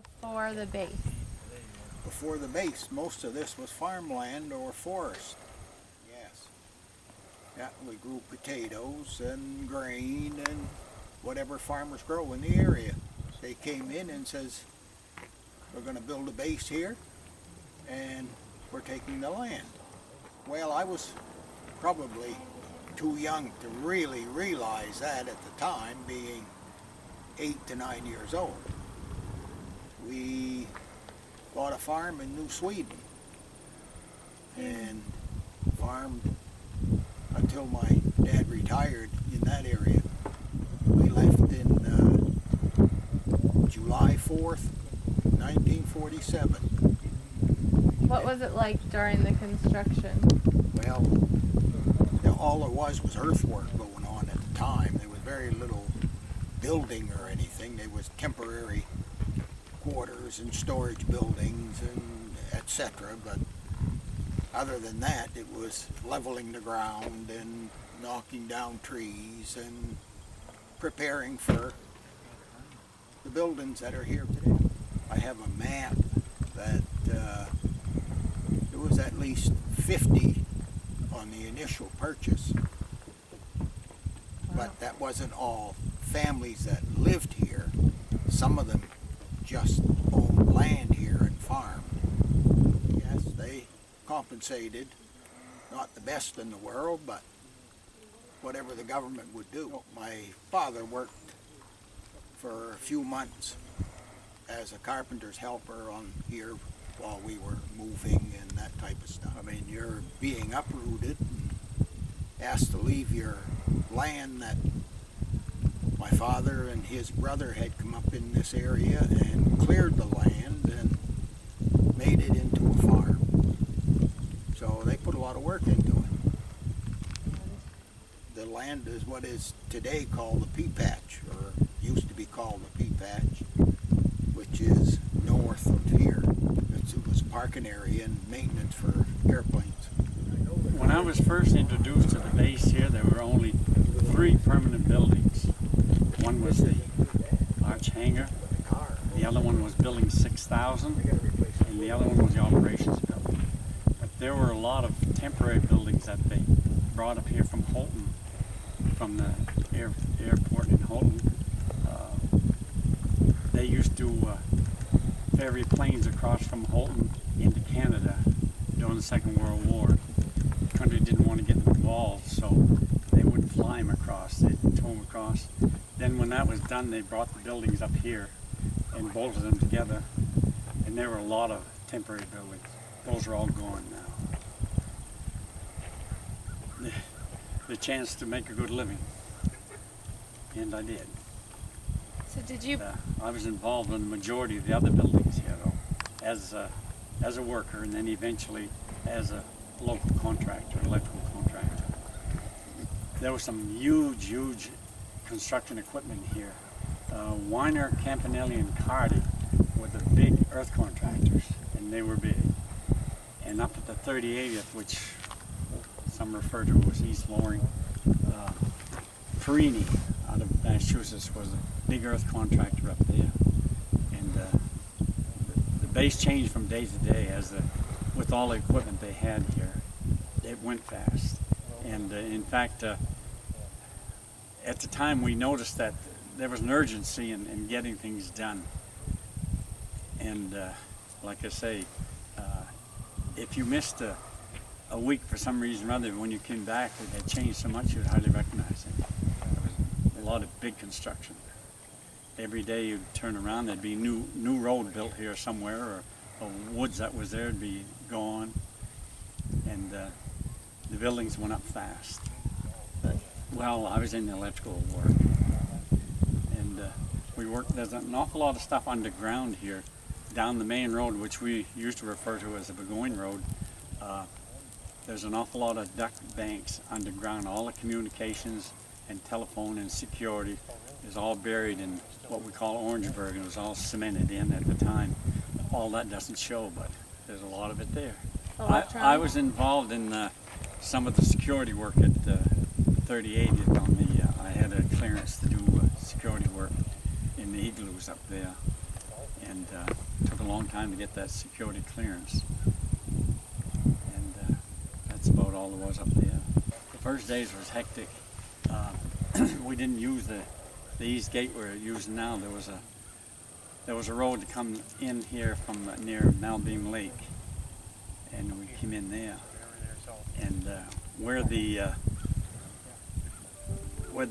Before the base. Before the base, most of this was farmland or forest. Yes. Yeah, we grew potatoes and grain and whatever farmers grow in the area. They came in and says, we're going to build a base here and we're taking the land. Well, I was probably too young to really realize that at the time, being 8 to 9 years old. We bought a farm in New Sweden and farmed until my dad retired in that area. We left in July 4th, 1947. What was it like during the construction? Well, all there was earthwork going on at the time. There was very little building or anything. There was temporary quarters and storage buildings and etc. But other than that, it was leveling the ground and knocking down trees and preparing for the buildings that are here today. I have a map that there was at least 50 on the initial purchase, but that wasn't all families that lived here. Some of them just owned land here and farmed. Yes, they compensated, not the best in the world, but whatever the government would do. My father worked for a few months as a carpenter's helper on here while we were moving and that type of stuff. I mean, you're being uprooted and asked to leave your land that my father and his brother had come up in this area and cleared the land and made it into a farm. So they put a lot of work into it. The land is what is today called the pea patch, or used to be called the pea patch, which is north of here. It was a parking area and maintenance for airplanes. When I was first introduced to the base here, there were only 3 permanent buildings. One was the arch hangar, the other one was building 6000, and the other one was the operations building. But there were a lot of temporary buildings that they brought up here from Holton, from the airport in Holton. They used to ferry planes across from Holton into Canada during the Second World War. The country didn't want to get involved, so they wouldn't fly them across. They'd tow them across. Then when that was done, they brought the buildings up here and bolted them together. And there were a lot of temporary buildings. Those are all gone now. The chance to make a good living, and I did. So did you? I was involved in the majority of the other buildings here, though, as a worker, and then eventually as a local contractor, electrical contractor. There was some huge construction equipment here. Weiner, Campanelli, and Cardi were the big earth contractors, and they were big. And up at the 38th, which some refer to as East Loring, Perini out of Massachusetts was a big earth contractor up there. And the base changed from day to day with all the equipment they had here. It went fast. And in fact, at the time we noticed that there was an urgency in getting things done. And like I say, if you missed a week for some reason or other, when you came back, it had changed so much you'd hardly recognize it. There was a lot of big construction. Every day you'd turn around, there'd be new road built here somewhere, or woods that was there would be gone. And the buildings went up fast. Well, I was in the electrical work, and we worked. There's an awful lot of stuff underground here, down the main road, which we used to refer to as the Burgoyne Road. There's an awful lot of duct banks underground. All the communications and telephone and security is all buried in what we call Orangeburg, and it was all cemented in at the time. All that doesn't show, but there's a lot of it there. I was involved in some of the security work at 38th on the, I had a clearance to do security work in the igloos up there. and took a long time to get that security clearance. And that's about all there was up there. The first days was hectic. We didn't use the east gate we're using now. There was a road to come in here from near Malbeam Lake, and we came in there. And where the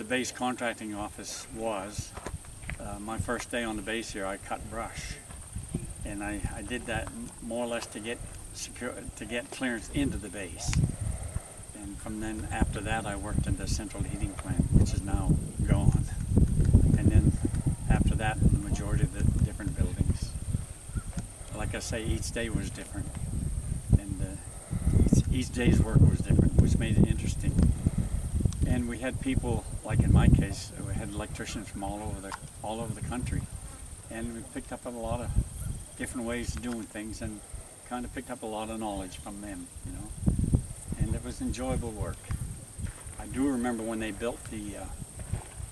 base contracting office was, my first day on the base here, I cut brush, and I did that more or less to get clearance into the base. And from then after that, I worked in the central heating plant, which is now gone. And then after that, the majority of the different buildings. Like I say, each day was different, and each day's work was different, which made it interesting. And we had people, like in my case, we had electricians from all over the country, and we picked up a lot of different ways of doing things, and kind of picked up a lot of knowledge from them, you know. And it was enjoyable work. I do remember when they built the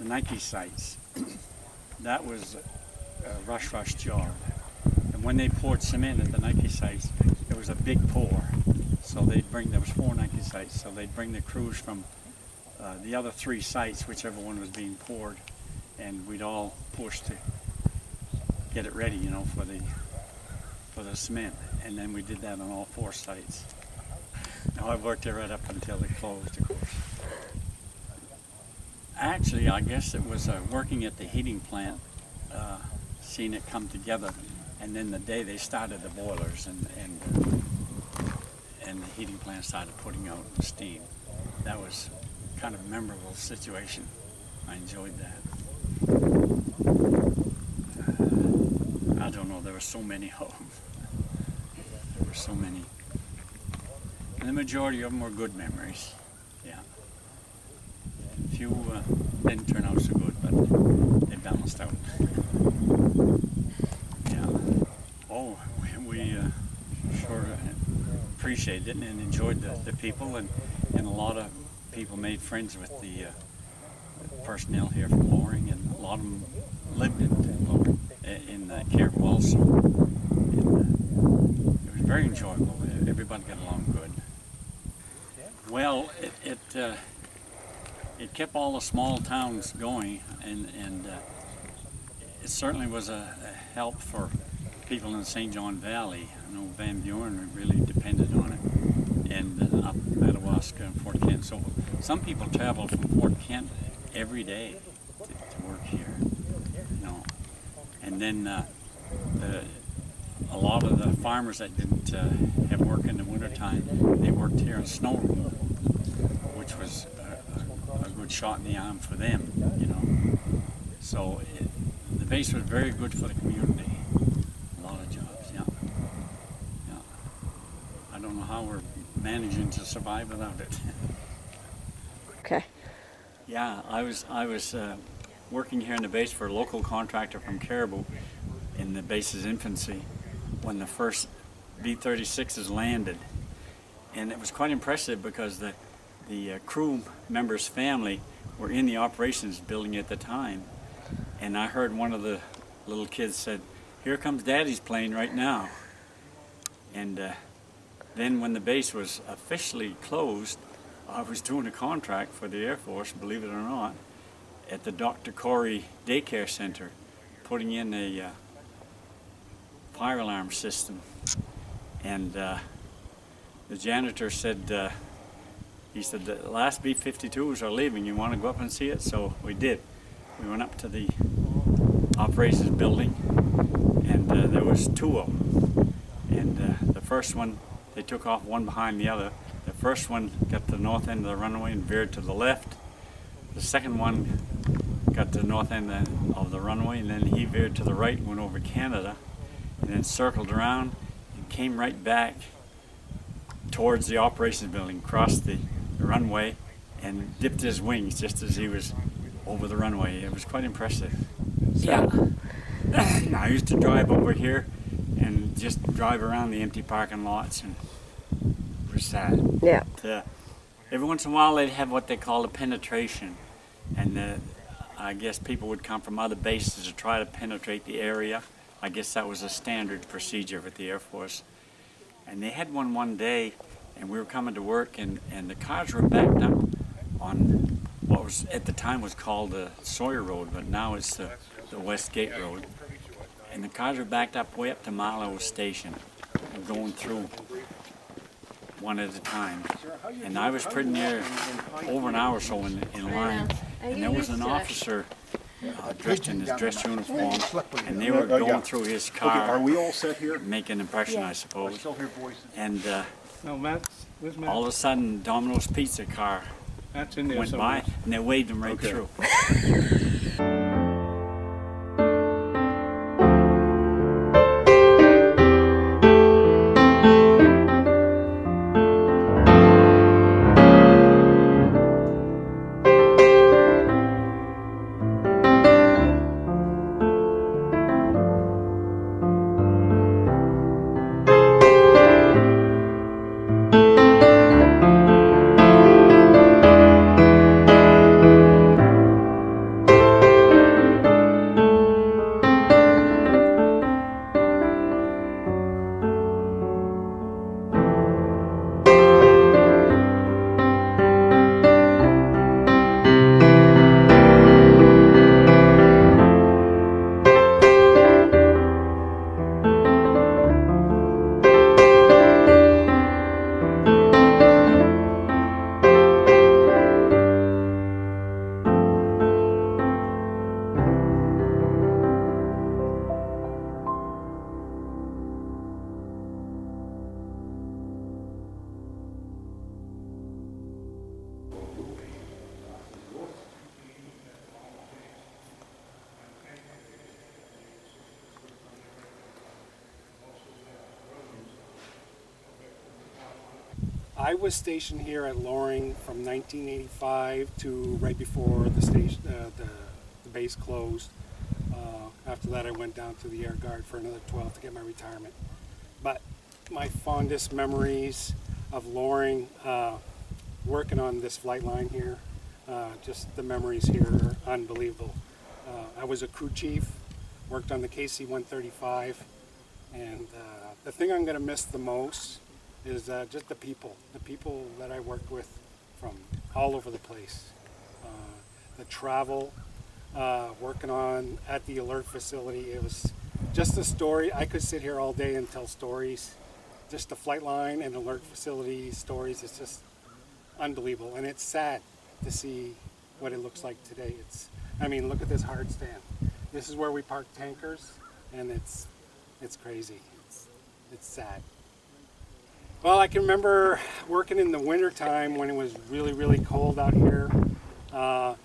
Nike sites. That was a rush job. And when they poured cement at the Nike sites, it was a big pour. So there was 4 Nike sites, so they'd bring the crews from the other 3 sites, whichever one was being poured, and we'd all push to get it ready, you know, for the cement. And then we did that on all 4 sites. Now I worked there right up until they closed, of course. Actually, I guess it was working at the heating plant, seeing it come together, and then the day they started the boilers and the heating plant started putting out steam. That was kind of a memorable situation. I enjoyed that. I don't know, there were so many of them. There were so many. And the majority of them were good memories, yeah. A few didn't turn out so good, but they balanced out. Yeah. Oh, we sure appreciated it and enjoyed the people, and a lot of people made friends with the personnel here from Loring, and a lot of them lived in Loring, in Caribou also. And, it was very enjoyable. Everybody got along good. Well, it kept all the small towns going, and it certainly was a help for people in the St. John Valley. I know Van Buren really depended on it, and up Madawaska and Fort Kent. So some people traveled from Fort Kent every day to work here, you know. And then a lot of the farmers that didn't have work in the wintertime, they worked here in snow removal, which was a good shot in the arm for them, you know. So the base was very good for the community. A lot of jobs, yeah. I don't know how we're managing to survive without it. Okay. Yeah, I was working here in the base for a local contractor from Caribou in the base's infancy when the first B-36s landed, and it was quite impressive because the crew members' family were in the operations building at the time, and I heard one of the little kids said, "Here comes Daddy's plane right now." And then when the base was officially closed, I was doing a contract for the Air Force, believe it or not, at the Dr. Corey Daycare Center, putting in a fire alarm system. And the janitor said, he said, "The last B-52s are leaving. You want to go up and see it?" So we did. We went up to the operations building, and there was 2 of them. And the first one, they took off one behind the other. The first one got to the north end of the runway and veered to the left. The second one got to the north end of the runway, and then he veered to the right and went over Canada, and then circled around and came right back towards the operations building, crossed the runway, and dipped his wings just as he was over the runway. It was quite impressive. So, yeah. I used to drive over here and just drive around the empty parking lots, and it was sad. Yeah. But, every once in a while they'd have what they call a penetration, and I guess people would come from other bases to try to penetrate the area, I guess that was a standard procedure with the Air Force. And they had one day, and we were coming to work, and the cars were backed up on what was at the time was called the Sawyer Road, but now it's the West Gate Road. And the cars were backed up way up to Marlowe Station, going through one at a time. And I was pretty near over an hour or so in line, and there was an officer dressed in his dress uniform, and they were going through his car. Are we all set here? Make an impression, I suppose. Still hear voices. And No, Matt's, where's Matt? all of a sudden, Domino's Pizza car Matt's in there went somewhere. by, and they waved him right Okay. through. I was stationed here at Loring from 1985 to right before the station, the base closed. After that, I went down to the Air Guard for another 12 to get my retirement. But my fondest memories of Loring, working on this flight line here, just the memories here are unbelievable. I was a crew chief, worked on the KC-135, and the thing I'm going to miss the most is just the people that I worked with from all over the place. The travel, working on at the alert facility, it was just a story. I could sit here all day and tell stories. Just the flight line and alert facility stories, it's just unbelievable. And it's sad to see what it looks like today. I mean, look at this hard stand. This is where we park tankers, and it's crazy. It's sad. Well, I can remember working in the winter time when it was really, really cold out here.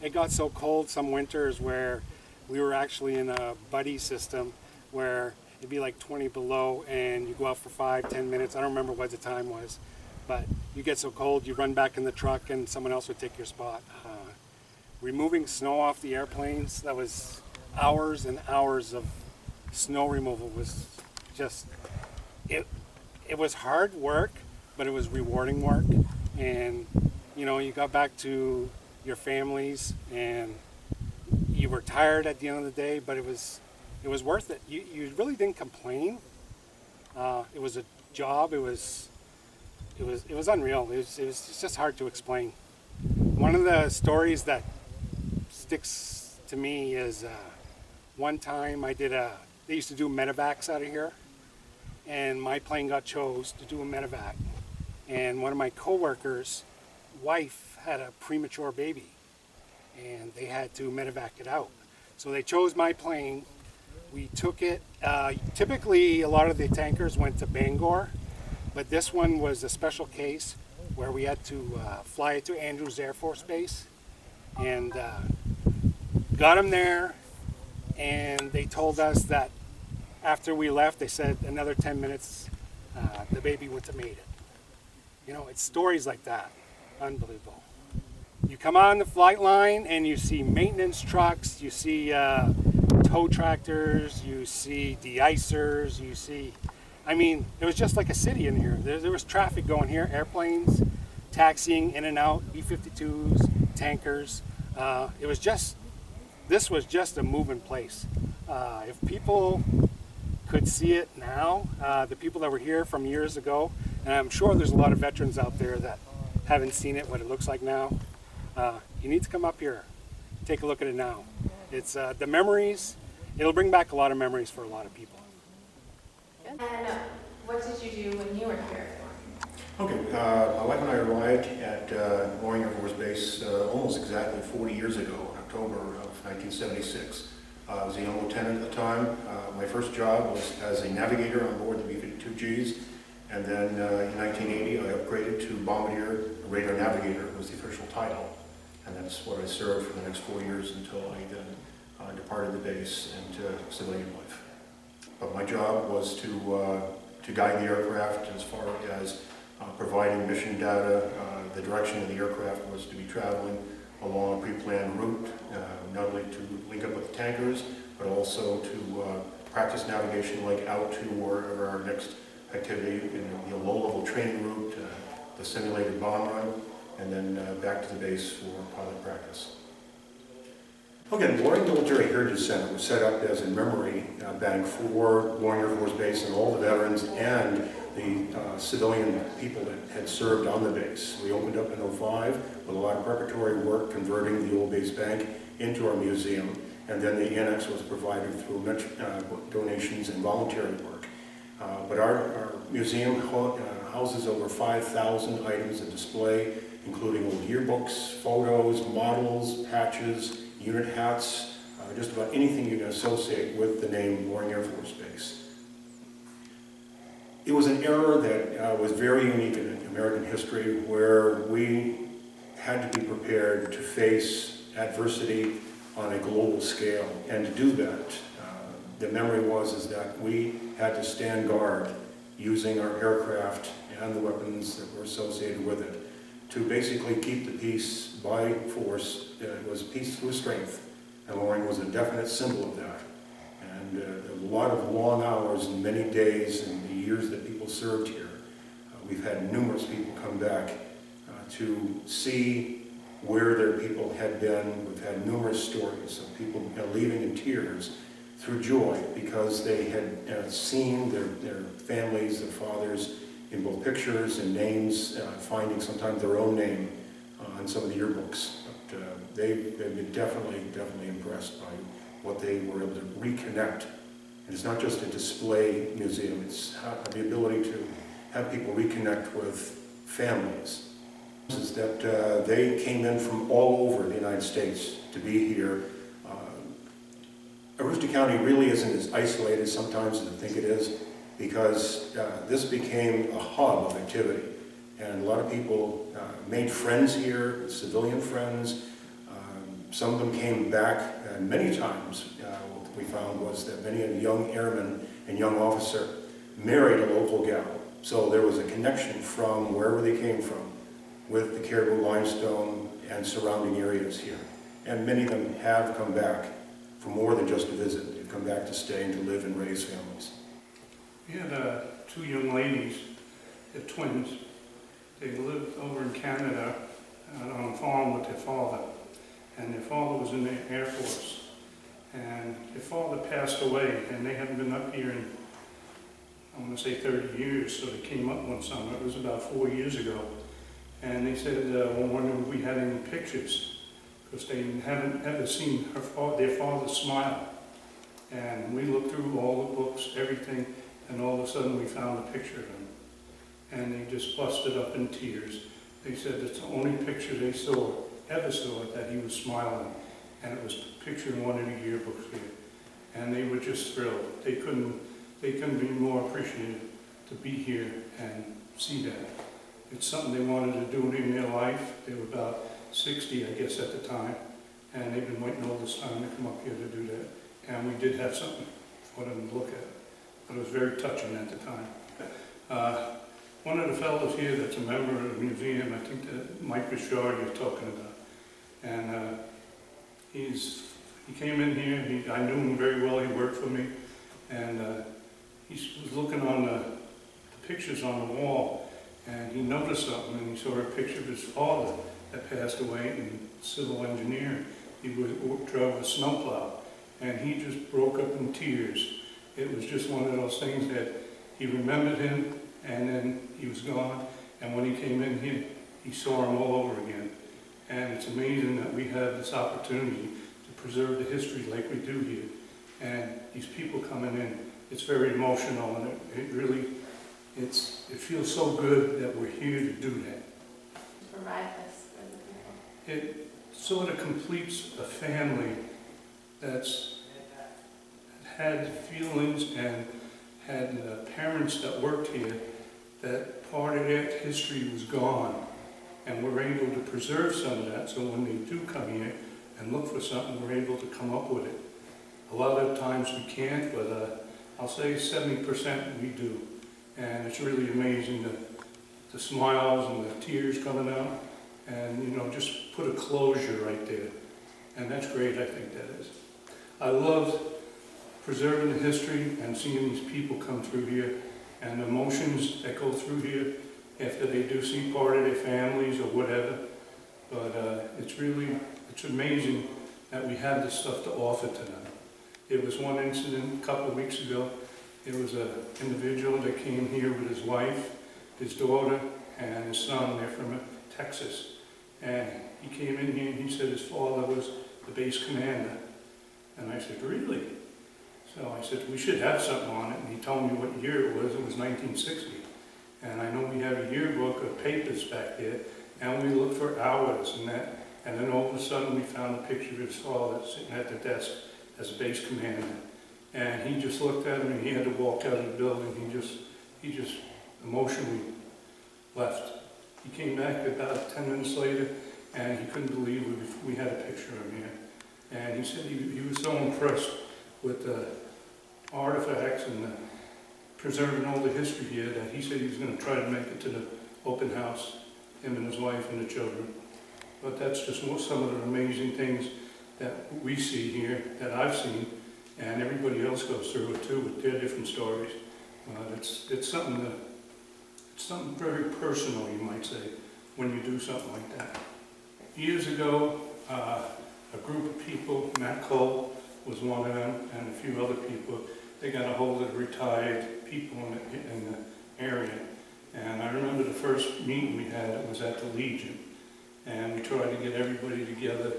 It got so cold some winters where we were actually in a buddy system where it'd be like 20 below and you go out for 5-10 minutes. I don't remember what the time was, but you get so cold, you run back in the truck and someone else would take your spot. Removing snow off the airplanes, that was hours and hours of snow removal. Was just, it was hard work, but it was rewarding work. And you know, you got back to your families and you were tired at the end of the day, but it was worth it. You really didn't complain. It was a job. It was unreal. It was just hard to explain. One of the stories that sticks to me is one time they used to do medevacs out of here, and my plane got chose to do a medevac. And one of my coworkers' wife had a premature baby, and they had to medevac it out. So they chose my plane. We took it. Typically, a lot of the tankers went to Bangor, but this one was a special case where we had to fly it to Andrews Air Force Base, and got them there. And they told us that after we left, they said another 10 minutes, the baby would have made it. You know, it's stories like that. Unbelievable. You come on the flight line and you see maintenance trucks, you see tow tractors, you see de-icers, you see, I mean, it was just like a city in here. There was traffic going here, airplanes, taxiing in and out, B-52s, tankers. This was just a moving place. If people could see it now, the people that were here from years ago, and I'm sure there's a lot of veterans out there that haven't seen it, what it looks like now. You need to come up here, take a look at it now. It's the memories, it'll bring back a lot of memories for a lot of people. And what did you do when you were here? Okay, my wife and I arrived at Loring Air Force Base almost exactly 40 years ago, in October of 1976. I was a young lieutenant at the time. My first job was as a navigator on board the B-52Gs, and then in 1980 I upgraded to Bombardier Radar Navigator, was the official title, and that's what I served for the next 4 years until I then departed the base into civilian life. But my job was to guide the aircraft as far as providing mission data. The direction of the aircraft was to be traveling along a pre-planned route, not only to link up with the tankers, but also to practice navigation like out to wherever our next activity, the low-level training route, the simulated bomb run, and then back to the base for pilot practice. Okay, the Loring Military Heritage Center was set up as a memory bank for Loring Air Force Base and all the veterans and the civilian people that had served on the base. We opened up in '05 with a lot of preparatory work converting the old base bank into our museum, and then the annex was provided through donations and voluntary work. But our museum houses over 5,000 items of display, including old yearbooks, photos, models, patches, unit hats, just about anything you can associate with the name Loring Air Force Base. It was an era that was very unique in American history, where we had to be prepared to face adversity on a global scale, and to do that, the memory is that we had to stand guard using our aircraft and the weapons that were associated with it to basically keep the peace by force. It was peace through strength, and Loring was a definite symbol of that. And a lot of long hours and many days and the years that people served here. We've had numerous people come back to see where their people had been. We've had numerous stories of people leaving in tears through joy because they had seen their families, their fathers, in both pictures and names, finding sometimes their own name on some of the yearbooks. But they've been definitely impressed by what they were able to reconnect. And it's not just a display museum, it's the ability to have people reconnect with families. Is that they came in from all over the United States to be here. Aroostook County really isn't as isolated sometimes as I think it is, because this became a hub of activity. And a lot of people made friends here, civilian friends. Some of them came back, and many times what we found was that many of the young airmen and young officer married a local gal. So there was a connection from wherever they came from with the Caribou Limestone and surrounding areas here. And many of them have come back for more than just a visit. They've come back to stay and to live and raise families. We had two young ladies, they're twins. They lived over in Canada on a farm with their father. And their father was in the Air Force. And their father passed away, and they hadn't been up here in, I want to say 30 years, so they came up one summer. It was about 4 years ago. And they said, well, wondering if we had any pictures, because they haven't ever seen their father smile. And we looked through all the books, everything, and all of a sudden we found a picture of him. And they just busted up in tears. They said it's the only picture they ever saw that he was smiling. And it was a picture in one of the yearbooks here. And they were just thrilled. They couldn't be more appreciative to be here and see that. It's something they wanted to do in their life. They were about 60, I guess, at the time. And they've been waiting all this time to come up here to do that. And we did have something for them to look at. But it was very touching at the time. One of the fellows here that's a member of the museum, I think that Mike Bouchard you're talking about. And he came in here, I knew him very well, he worked for me. And he was looking on the pictures on the wall, and he noticed something, and he saw a picture of his father that passed away, and civil engineer. He drove a snowplow, and he just broke up in tears. It was just one of those things that he remembered him, and then he was gone, and when he came in here, he saw him all over again. And it's amazing that we have this opportunity to preserve the history like we do here. And these people coming in, it's very emotional, and it really, it feels so good that we're here to do that. Provide this for the people. It sort of completes a family that's had feelings and had parents that worked here, that part of their history was gone. And we're able to preserve some of that, so when they do come here and look for something, we're able to come up with it. A lot of times we can't, but I'll say 70% we do. And it's really amazing, the smiles and the tears coming out, and you know, just put a closure right there. And that's great, I think that is. I love preserving the history and seeing these people come through here, and the emotions that go through here after they do see part of their families or whatever. But it's amazing that we have this stuff to offer to them. There was one incident a couple of weeks ago. There was an individual that came here with his wife, his daughter, and his son. They're from Texas. And he came in here and he said his father was the base commander. And I said, really? So I said, we should have something on it. And he told me what year it was. It was 1960. And I know we have a yearbook of papers back there, and we looked for hours and that. And then all of a sudden we found a picture of his father sitting at the desk as a base commander. And he just looked at him and he had to walk out of the building. He just emotionally left. He came back about 10 minutes later and he couldn't believe we had a picture of him here. And he said he was so impressed with the artifacts and preserving all the history here that he said he was going to try to make it to the open house, him and his wife and the children. But that's just some of the amazing things that we see here, that I've seen, and everybody else goes through it too with their different stories. It's something very personal, you might say, when you do something like that. Years ago, a group of people, Matt Cole was one of them, and a few other people, they got a hold of the retired people in the area. And I remember the first meeting we had, it was at the Legion. And we tried to get everybody together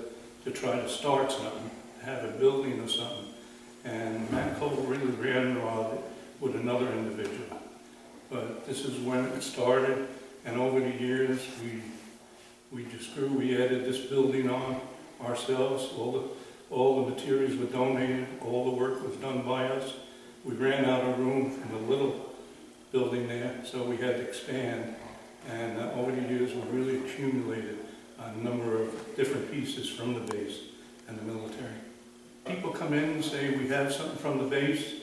to try to start something, have a building or something. And Matt Cole really ran it with another individual. But this is when it started, and over the years, we just grew. We added this building on ourselves. All the materials were donated, all the work was done by us. We ran out of room from the little building there, so we had to expand. And over the years, we really accumulated a number of different pieces from the base and the military. People come in and say, we have something from the base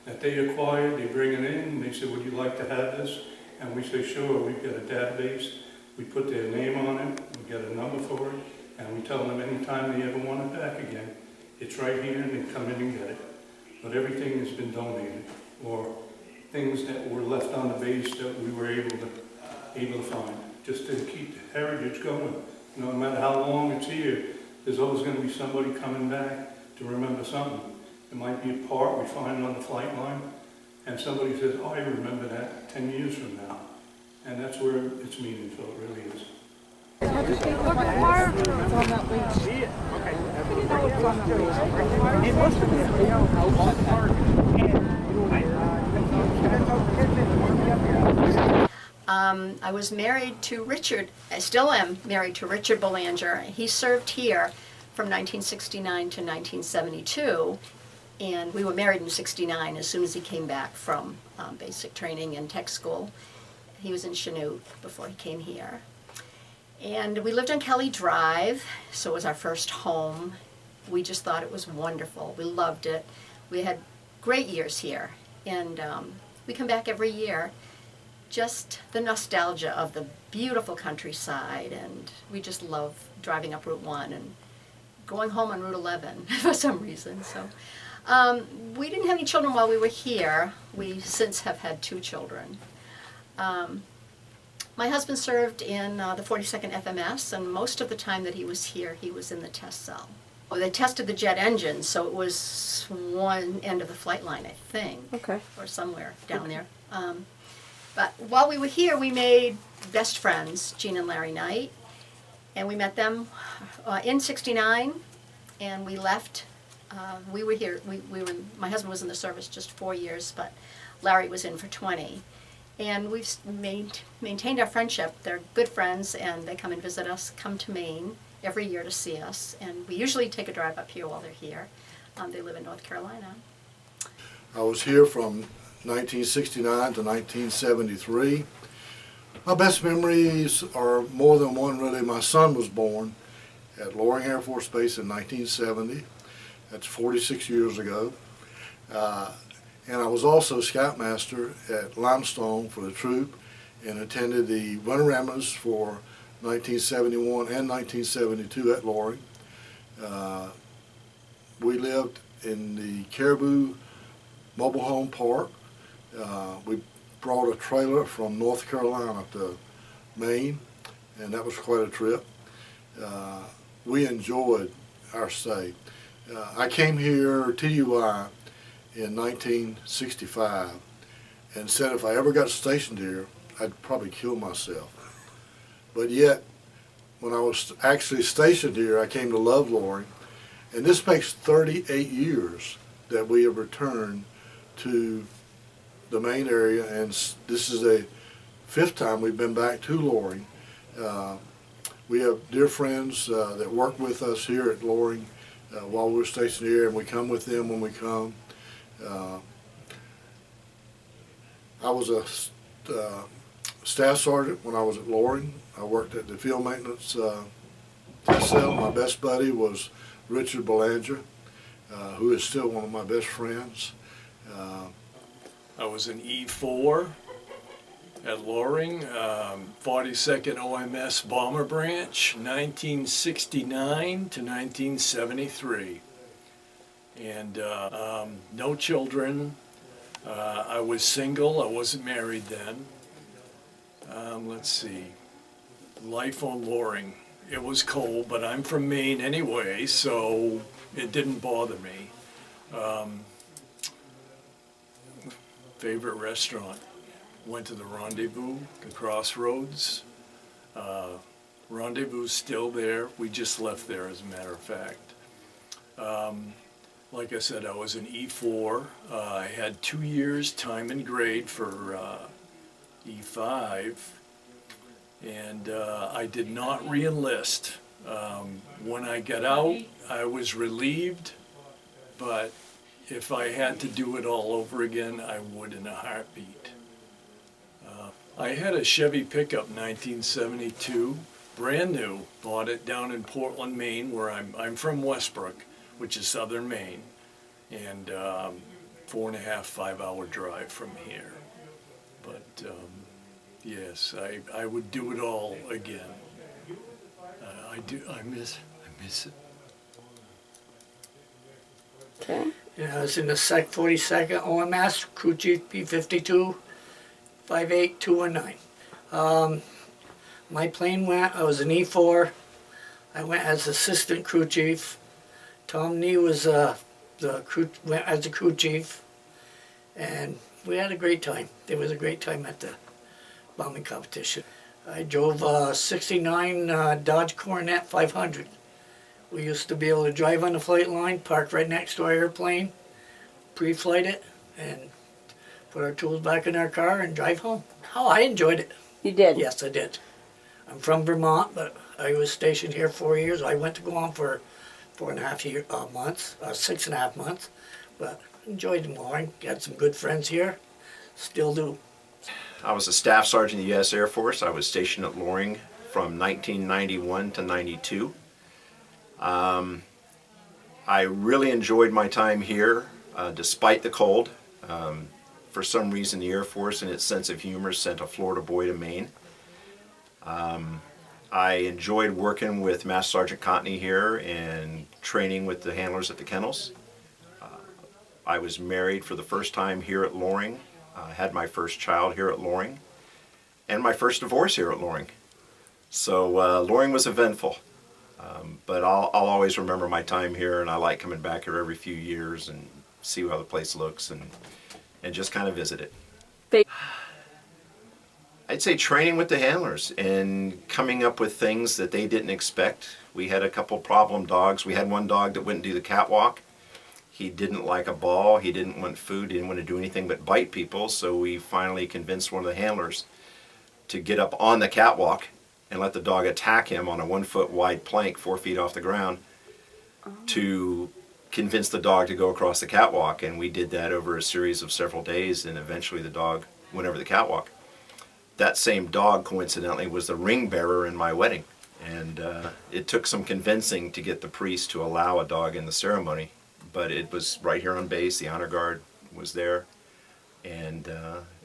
that they acquired, they bring it in, and they say, would you like to have this? And we say, sure, we've got a database. We put their name on it, we get a number for it, and we tell them anytime they ever want it back again, it's right here, and they come in and get it. But everything has been donated, or things that were left on the base that we were able to find, just to keep the heritage going. No matter how long it's here, there's always going to be somebody coming back to remember something. It might be a part we find on the flight line, and somebody says, oh, I remember that 10 years from now. And that's where it's meaningful, it really is. I was married to Richard, I still am married to Richard Belanger. He served here from 1969 to 1972, and we were married in 69 as soon as he came back from basic training and tech school. He was in Chanute before he came here. And we lived on Kelly Drive, so it was our first home. We just thought it was wonderful. We loved it. We had great years here, and we come back every year. Just the nostalgia of the beautiful countryside, and we just love driving up Route 1 and going home on Route 11 for some reason. So we didn't have any children while we were here. We since have had 2 children. My husband served in the 42nd FMS, and most of the time that he was here, he was in the test cell. Oh, they tested the jet engines, so it was one end of the flight line, I think. Okay. Or somewhere down there. But while we were here, we made best friends, Gene and Larry Knight. And we met them in '69, and we left. We were here, my husband was in the service just 4 years, but Larry was in for 20. And we've maintained our friendship. They're good friends, and they come and visit us, come to Maine every year to see us. And we usually take a drive up here while they're here. They live in North Carolina. I was here from 1969 to 1973. My best memories are more than one, really. My son was born at Loring Air Force Base in 1970. That's 46 years ago. And I was also Scoutmaster at Limestone for the troop and attended the Winter Remembrance for 1971 and 1972 at Loring. We lived in the Caribou Mobile Home Park. We brought a trailer from North Carolina to Maine, and that was quite a trip. We enjoyed our stay. I came here TUI in 1965 and said if I ever got stationed here, I'd probably kill myself. But yet, when I was actually stationed here, I came to love Loring, and this makes 38 years that we have returned to the Maine area, and this is the 5th time we've been back to Loring. We have dear friends that work with us here at Loring while we're stationed here, and we come with them when we come. I was a staff sergeant when I was at Loring. I worked at the field maintenance test cell. My best buddy was Richard Belanger, who is still one of my best friends. I was an E4 at Loring, 42nd OMS Bomber Branch, 1969 to 1973. And no children. I was single. I wasn't married then. Let's see. Life on Loring. It was cold, but I'm from Maine anyway, so it didn't bother me. Favorite restaurant? Went to the Rendezvous, the Crossroads. Rendezvous still there. We just left there, as a matter of fact. Like I said, I was an E4. I had 2 years time and grade for E5, and I did not re-enlist. When I got out, I was relieved, but if I had to do it all over again, I would in a heartbeat. I had a Chevy pickup 1972, brand new. Bought it down in Portland, Maine, where I'm from Westbrook, which is southern Maine, and 4.5, 5 hour drive from here. But yes, I would do it all again. I miss it. Okay. Yeah, I was in the 42nd OMS, Crew Chief P52, 58219. My plane went, I was an E4. I went as assistant crew chief. Tom Nee was went as the crew chief. And we had a great time. There was a great time at the bombing competition. I drove a 69 Dodge Coronet 500. We used to be able to drive on the flight line, park right next to our airplane, pre-flight it, and put our tools back in our car and drive home. Oh, I enjoyed it. You did? Yes, I did. I'm from Vermont, but I was stationed here 4 years. I went to Guam for 4.5 months, 6.5 months, but enjoyed them all. Got some good friends here, still do. I was a staff sergeant in the U.S. Air Force. I was stationed at Loring from 1991 to 92. I really enjoyed my time here, despite the cold. For some reason, the Air Force, in its sense of humor, sent a Florida boy to Maine. I enjoyed working with Master Sergeant Contney here and training with the handlers at the kennels. I was married for the first time here at Loring. I had my first child here at Loring, and my first divorce here at Loring. So Loring was eventful. But I'll always remember my time here, and I like coming back here every few years and see how the place looks and just kind of visit it. I'd say training with the handlers and coming up with things that they didn't expect. We had a couple problem dogs. We had one dog that wouldn't do the catwalk. He didn't like a ball. He didn't want food. He didn't want to do anything but bite people. So we finally convinced one of the handlers to get up on the catwalk and let the dog attack him on a 1 foot wide plank 4 feet off the ground to convince the dog to go across the catwalk. And we did that over a series of several days, and eventually the dog went over the catwalk. That same dog, coincidentally, was the ring bearer in my wedding. And it took some convincing to get the priest to allow a dog in the ceremony, but it was right here on base. The honor guard was there, and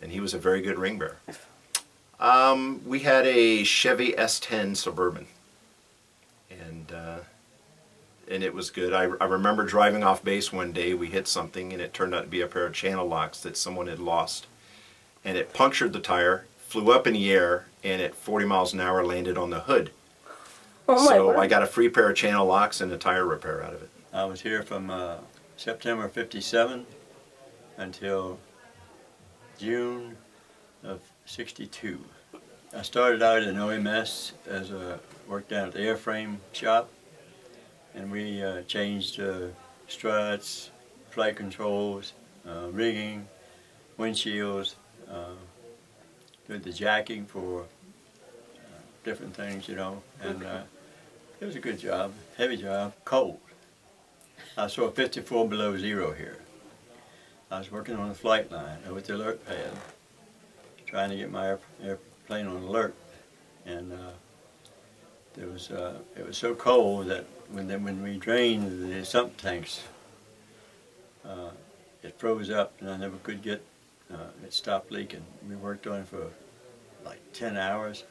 he was a very good ring bearer. We had a Chevy S10 Suburban, and it was good. I remember driving off base one day. We hit something, and it turned out to be a pair of channel locks that someone had lost, and it punctured the tire, flew up in the air, and at 40 miles an hour landed on the hood. So I got a free pair of channel locks and a tire repair out of it. I was here from September '57 until June of '62. I started out in OMS as worked down at the airframe shop, and we changed struts, flight controls, rigging, windshields, did the jacking for different things, you know, and it was a good job, heavy job, cold. I saw 54 below zero here. I was working on the flight line with the alert pad, trying to get my airplane on alert, and it was so cold that when we drained the sump tanks, it froze up, and I never could get it stopped leaking. We worked on it for like 10 hours.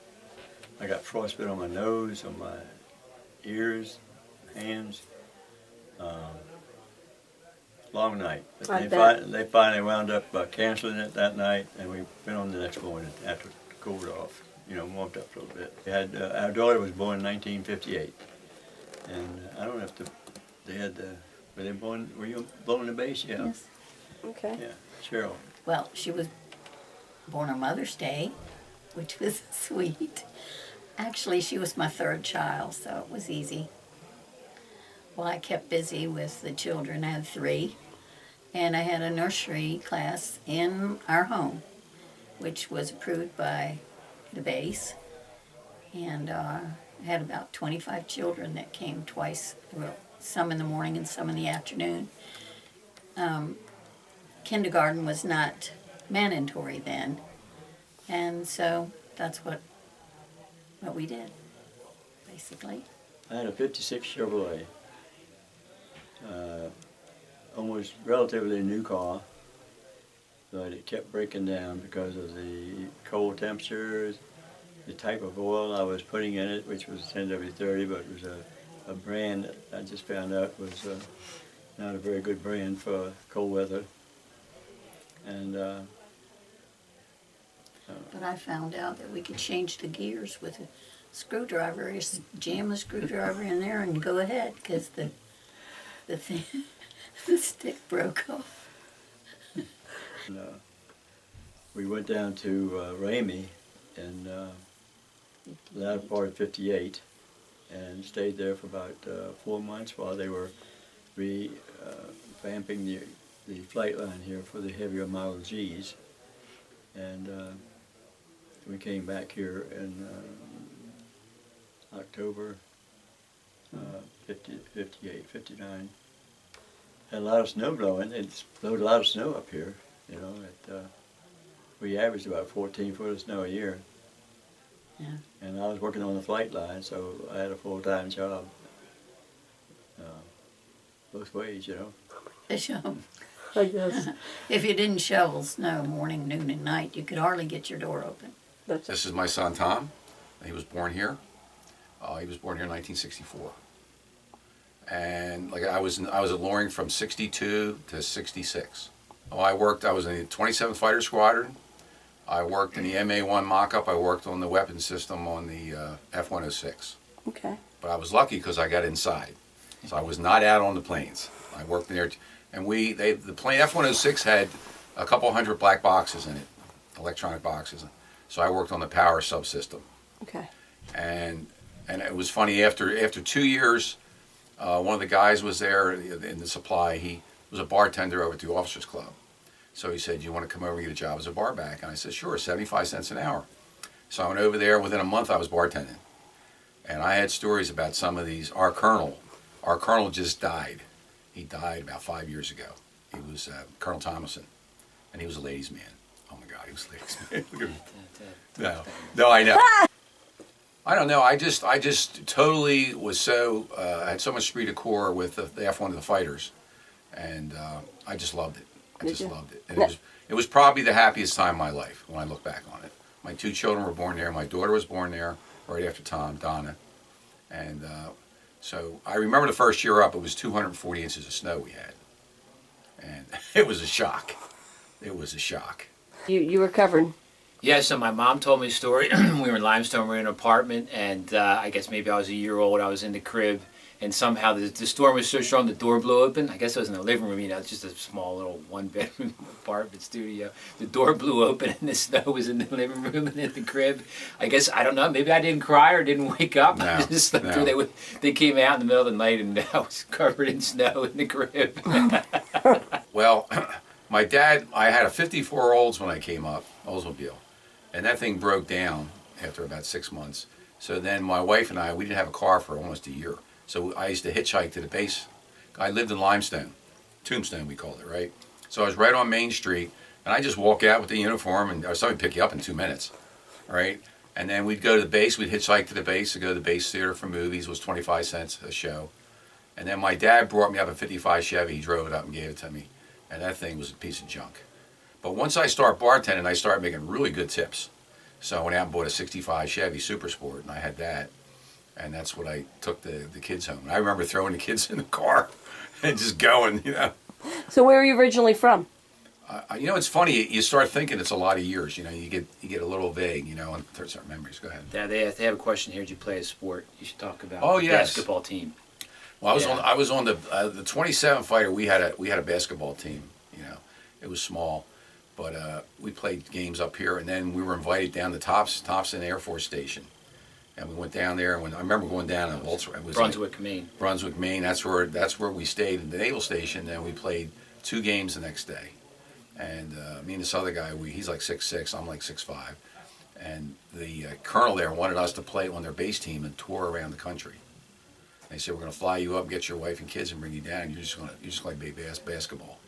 I got frostbite on my nose, on my ears, hands. Long night. But they finally wound up canceling it that night, and we went on the next morning after it cooled off, you know, warmed up a little bit. We had, our daughter was born in 1958, and I don't know if they had were you born in the base? Yeah. Yes. Okay. Yeah, Cheryl. Well, she was born on Mother's Day, which was sweet. Actually, she was my third child, so it was easy. Well, I kept busy with the children. I had 3, and I had a nursery class in our home, which was approved by the base, and I had about 25 children that came twice, well, some in the morning and some in the afternoon. Kindergarten was not mandatory then, and so that's what we did, basically. I had a '56 Chevrolet. Almost relatively new car, but it kept breaking down because of the cold temperatures, the type of oil I was putting in it, which was 10W30, but it was a brand that I just found out was not a very good brand for cold weather. And But I found out that we could change the gears with a screwdriver. Just jam the screwdriver in there and go ahead, because the thing, the stick broke off. And, we went down to Ramey in the latter part of '58 and stayed there for about 4 months while they were revamping the flight line here for the heavier Model Gs. And we came back here in October 58, 59. Had a lot of snow blowing. It's blowed a lot of snow up here. You know, we averaged about 14 foot of snow a year. Yeah. And I was working on the flight line, so I had a full-time job. Both ways, you know. I guess. If you didn't shovel snow morning, noon, and night, you could hardly get your door open. This is my son Tom. He was born here. He was born here in 1964. And like I was at Loring from '62 to '66. I was in the 27th Fighter Squadron. I worked in the MA-1 mock-up. I worked on the weapons system on the F-106. Okay. but I was lucky because I got inside. So I was not out on the planes. I worked there, and the plane F-106 had a couple hundred black boxes in it, electronic boxes. So I worked on the power subsystem. Okay. And it was funny, after 2 years, one of the guys was there in the supply. He was a bartender over at the Officers Club. So he said, "You want to come over and get a job as a bar back?" And I said, "Sure, 75 cents an hour." So I went over there. Within a month, I was bartending. And I had stories about some of these. Our colonel just died. He died about 5 years ago. He was Colonel Thomason, and he was a ladies' man. Oh my God, he was a ladies' man. Look at me. No, I know. I don't know. I just totally was so. I had so much esprit de corps with the F1 of the fighters, and I just loved it. I just loved it. And it was probably the happiest time of my life when I look back on it. My 2 children were born there. My daughter was born there right after Tom, Donna, and so I remember the first year up. It was 240 inches of snow we had, and it was a shock. It was a shock. You were covered. Yeah, so my mom told me a story. We were in Limestone, we were in an apartment, and I guess maybe I was a year old. I was in the crib, and somehow the storm was so strong the door blew open. I guess it was in the living room, it's just a small little 1-bedroom apartment studio. The door blew open, and the snow was in the living room and in the crib. I guess, I don't know, maybe I didn't cry or didn't wake up. No, I just slept through. They came out in the middle of the night, and I was covered in snow in the crib. Well, my dad, I had a 54 Olds when I came up, Oldsmobile. And that thing broke down after about 6 months. So then my wife and we didn't have a car for almost a year. So I used to hitchhike to the base. I lived in Limestone, Tombstone we called it, right? So I was right on Main Street, and I just walk out with the uniform, and somebody pick you up in 2 minutes, right? And then we'd go to the base, we'd hitchhike to the base to go to the base theater for movies. It was 25 cents a show. And then my dad brought me up a 55 Chevy, he drove it up and gave it to me. And that thing was a piece of junk. But once I started bartending, I started making really good tips. So I went out and bought a 65 Chevy Super Sport, and I had that. And that's what I took the kids home. And I remember throwing the kids in the car and just going, So where are you originally from? It's funny. You start thinking it's a lot of years. You get a little vague, and certain memories. Go ahead. Yeah, they have a question here. Did you play a sport? You should talk about the yes. basketball team. Well, I was on the 27 fighter. We had a basketball team. It was small. But we played games up here, and then we were invited down to Thompson Air Force Station, and we went down there. And I remember going down to Brunswick, Maine. Brunswick, Maine. That's where we stayed in the naval station. And we played 2 games the next day. And me and this other guy, he's like 6'6", I'm like 6'5", and the colonel there wanted us to play on their base team and tour around the country. They said, "We're going to fly you up, get your wife and kids, and bring you down. You're just going to play basketball."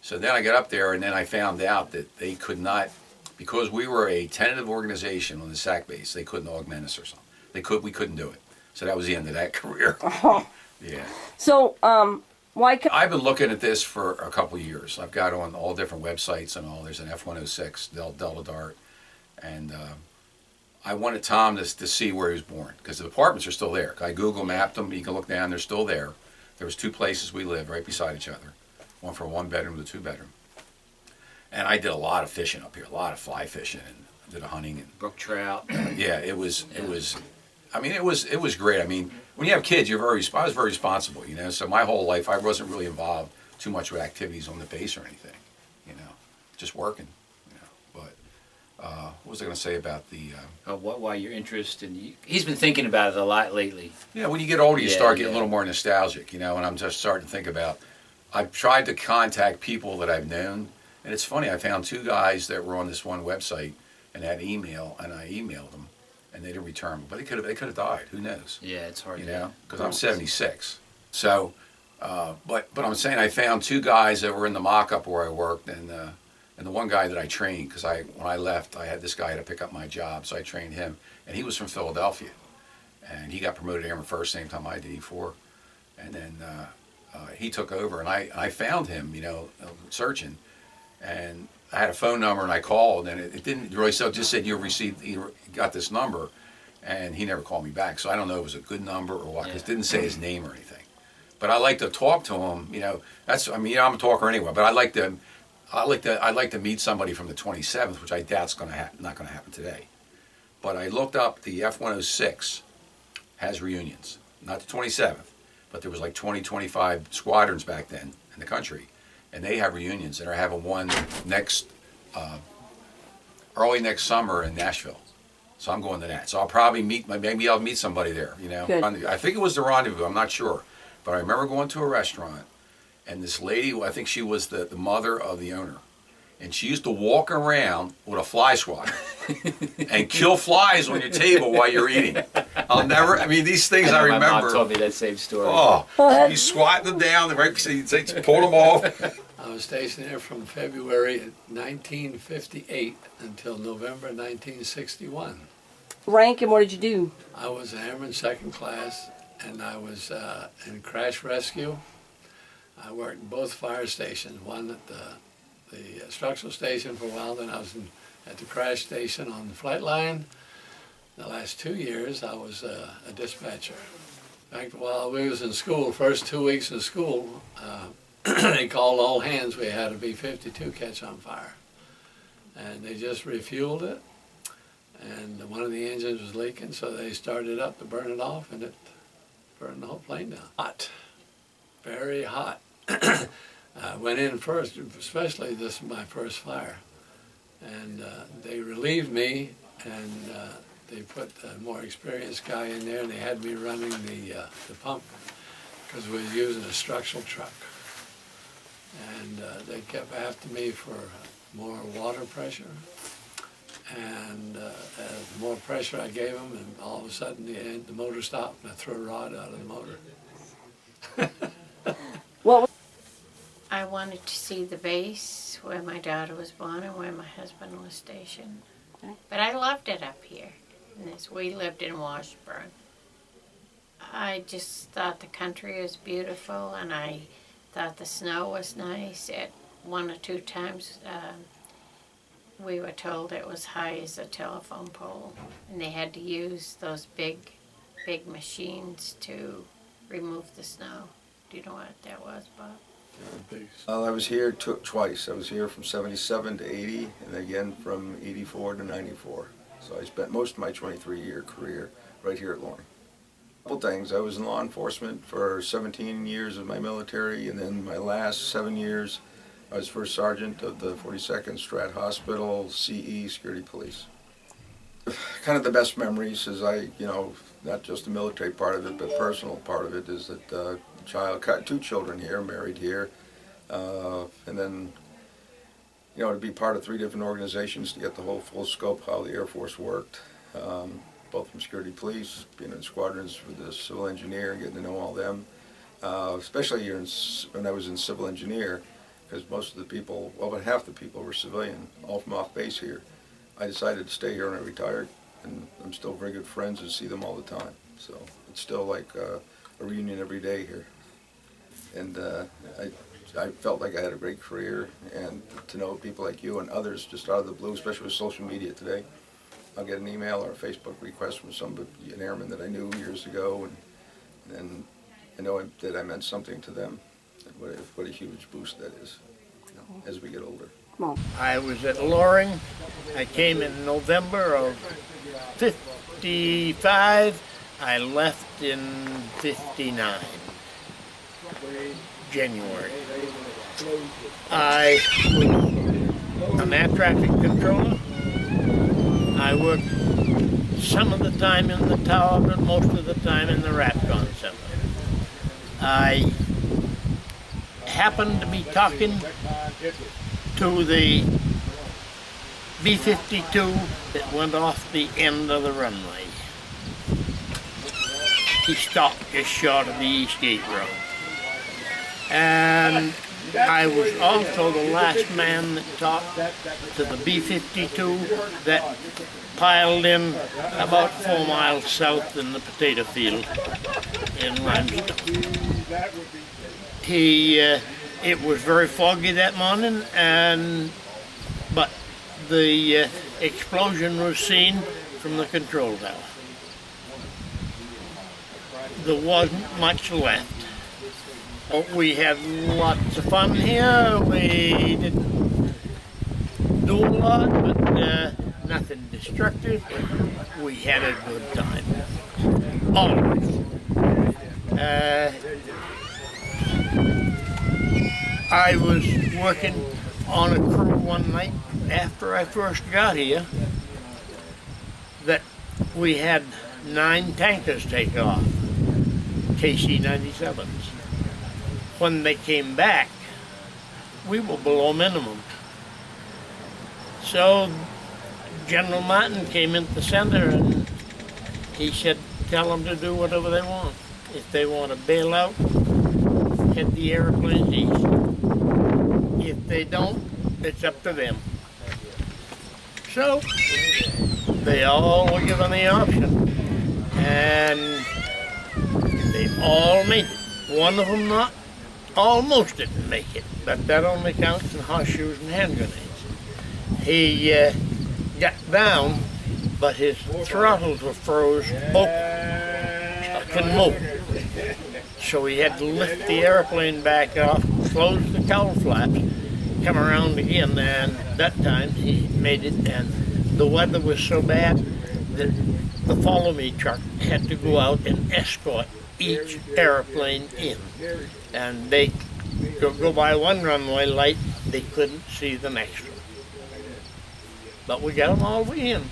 So then I got up there, and then I found out that they could not, because we were a tentative organization on the SAC base, they couldn't augment us or something. We couldn't do it. So that was the end of that career. Yeah. So, why? I've been looking at this for a couple of years. I've got on all different websites and all. There's an F-106, Delta Dart, and I wanted Tom to see where he was born, because the apartments are still there. I Google mapped them. You can look down. They're still there. There was 2 places we lived right beside each other. One from 1-bedroom to 2-bedroom. And I did a lot of fishing up here, a lot of fly fishing, and did a hunting and brook trout. Yeah, it was great. I mean, when you have kids, I was very responsible, So my whole life, I wasn't really involved too much with activities on the base or anything, just working, But what was I going to say about the? Why your interest in? He's been thinking about it a lot lately. Yeah, when you get older, you start getting a little more nostalgic, And I'm just starting to think about. I've tried to contact people that I've known, and it's funny, I found 2 guys that were on this one website and had email, and I emailed them, and they didn't return. But they could have died. Who knows? Yeah, it's hard. Because I'm 76. So, but I'm saying I found 2 guys that were in the mock-up where I worked, and the one guy that I trained, because when I left, I had this guy to pick up my job, so I trained him, and he was from Philadelphia, and he got promoted to airman first, same time I did, E4, and then. He took over, and I found him, searching, and I had a phone number, and I called, and it didn't really sell. It just said you got this number, and he never called me back. So I don't know if it was a good number or what, because it didn't say his name or anything. But I like to talk to him. I'm a talker anyway. But I'd like to meet somebody from the 27th, which I doubt's not going to happen today. But I looked up the F-106 has reunions. Not the 27th, but there was like 20, 25 squadrons back then in the country, and they have reunions, and they're having one early next summer in Nashville. So I'm going to that. So I'll probably maybe I'll meet somebody there, you know. Good. I think it was the Rendezvous, I'm not sure. But I remember going to a restaurant, and this lady, I think she was the mother of the owner, and she used to walk around with a fly swatter and kill flies on your table while you're eating. These things I remember. My mom told me that same story. Oh, you swat them down, right? So you pull them off. I was stationed there from February 1958 until November 1961. Rank and what did you do? I was an airman second class, and I was in crash rescue. I worked in both fire stations, one at the structural station for a while, then I was at the crash station on the flight line. The last 2 years, I was a dispatcher. In fact, while we was in school, first 2 weeks in school, they called all hands. We had a B-52 catch on fire. And they just refueled it, and one of the engines was leaking, so they started it up to burn it off, and it burned the whole plane down. Hot, very hot. I went in first, especially this is my first fire. And they relieved me, and they put a more experienced guy in there, and they had me running the pump, because we was using a structural truck. And they kept after me for more water pressure. And as more pressure I gave them, and all of a sudden the motor stopped, and I threw a rod out of the motor. I wanted to see the base where my daughter was born and where my husband was stationed. But I loved it up here. And as we lived in Washburn, I just thought the country was beautiful, and I thought the snow was nice. At 1 or 2 times we were told it was high as a telephone pole, and they had to use those big machines to remove the snow. Do you know what that was, Bob? I was here twice. I was here from 77 to 80, and again from 84 to 94. So I spent most of my 23-year career right here at Loring. A couple things. I was in law enforcement for 17 years of my military, and then my last 7 years I was first sergeant of the 42nd Strat Hospital, CE, Security Police. Kind of the best memories is not just the military part of it, but personal part of it is that got 2 children here, married here, and then, to be part of 3 different organizations to get the whole full scope how the Air Force worked, both from security police, being in squadrons with the civil engineer, getting to know all them, especially here when I was in civil engineer, because most of the people, well, about half the people were civilian, all from off base here. I decided to stay here when I retired, and I'm still very good friends and see them all the time. So it's still like a reunion every day here. And I felt like I had a great career, and to know people like you and others just out of the blue, especially with social media today. I'll get an email or a Facebook request from an airman that I knew years ago, and I know that I meant something to them. And what a huge boost that is, as we get older. I was at Loring. I came in November of 55. I left in 59, January. I was an air traffic controller. I worked some of the time in the tower, but most of the time in the RAPCON center. I happened to be talking to the B-52 that went off the end of the runway. He stopped just short of the East Gate Road. And I was also the last man that talked to the B-52 that piled in about 4 miles south in the potato field in Limestone. It was very foggy that morning, but the explosion was seen from the control tower. There wasn't much left. We had lots of fun here. We didn't do a lot, but nothing destructive. We had a good time. always. I was working on a crew one night after I first got here that we had 9 tankers take off, KC-97s. When they came back, we were below minimum. So General Martin came into the center and he said, tell them to do whatever they want. If they want to bail out, head the airplanes east. If they don't, it's up to them. So they all were given the option, and they all made it. One of them almost didn't make it, but that only counts in horseshoes and hand grenades. He got down, but his throttles were froze open. So couldn't move. So he had to lift the airplane back off, close the cowl flaps, come around again, and that time he made it, and the weather was so bad that the follow me truck had to go out and escort each airplane in. And they go by one runway light, they couldn't see the next one. But we got them all the way in.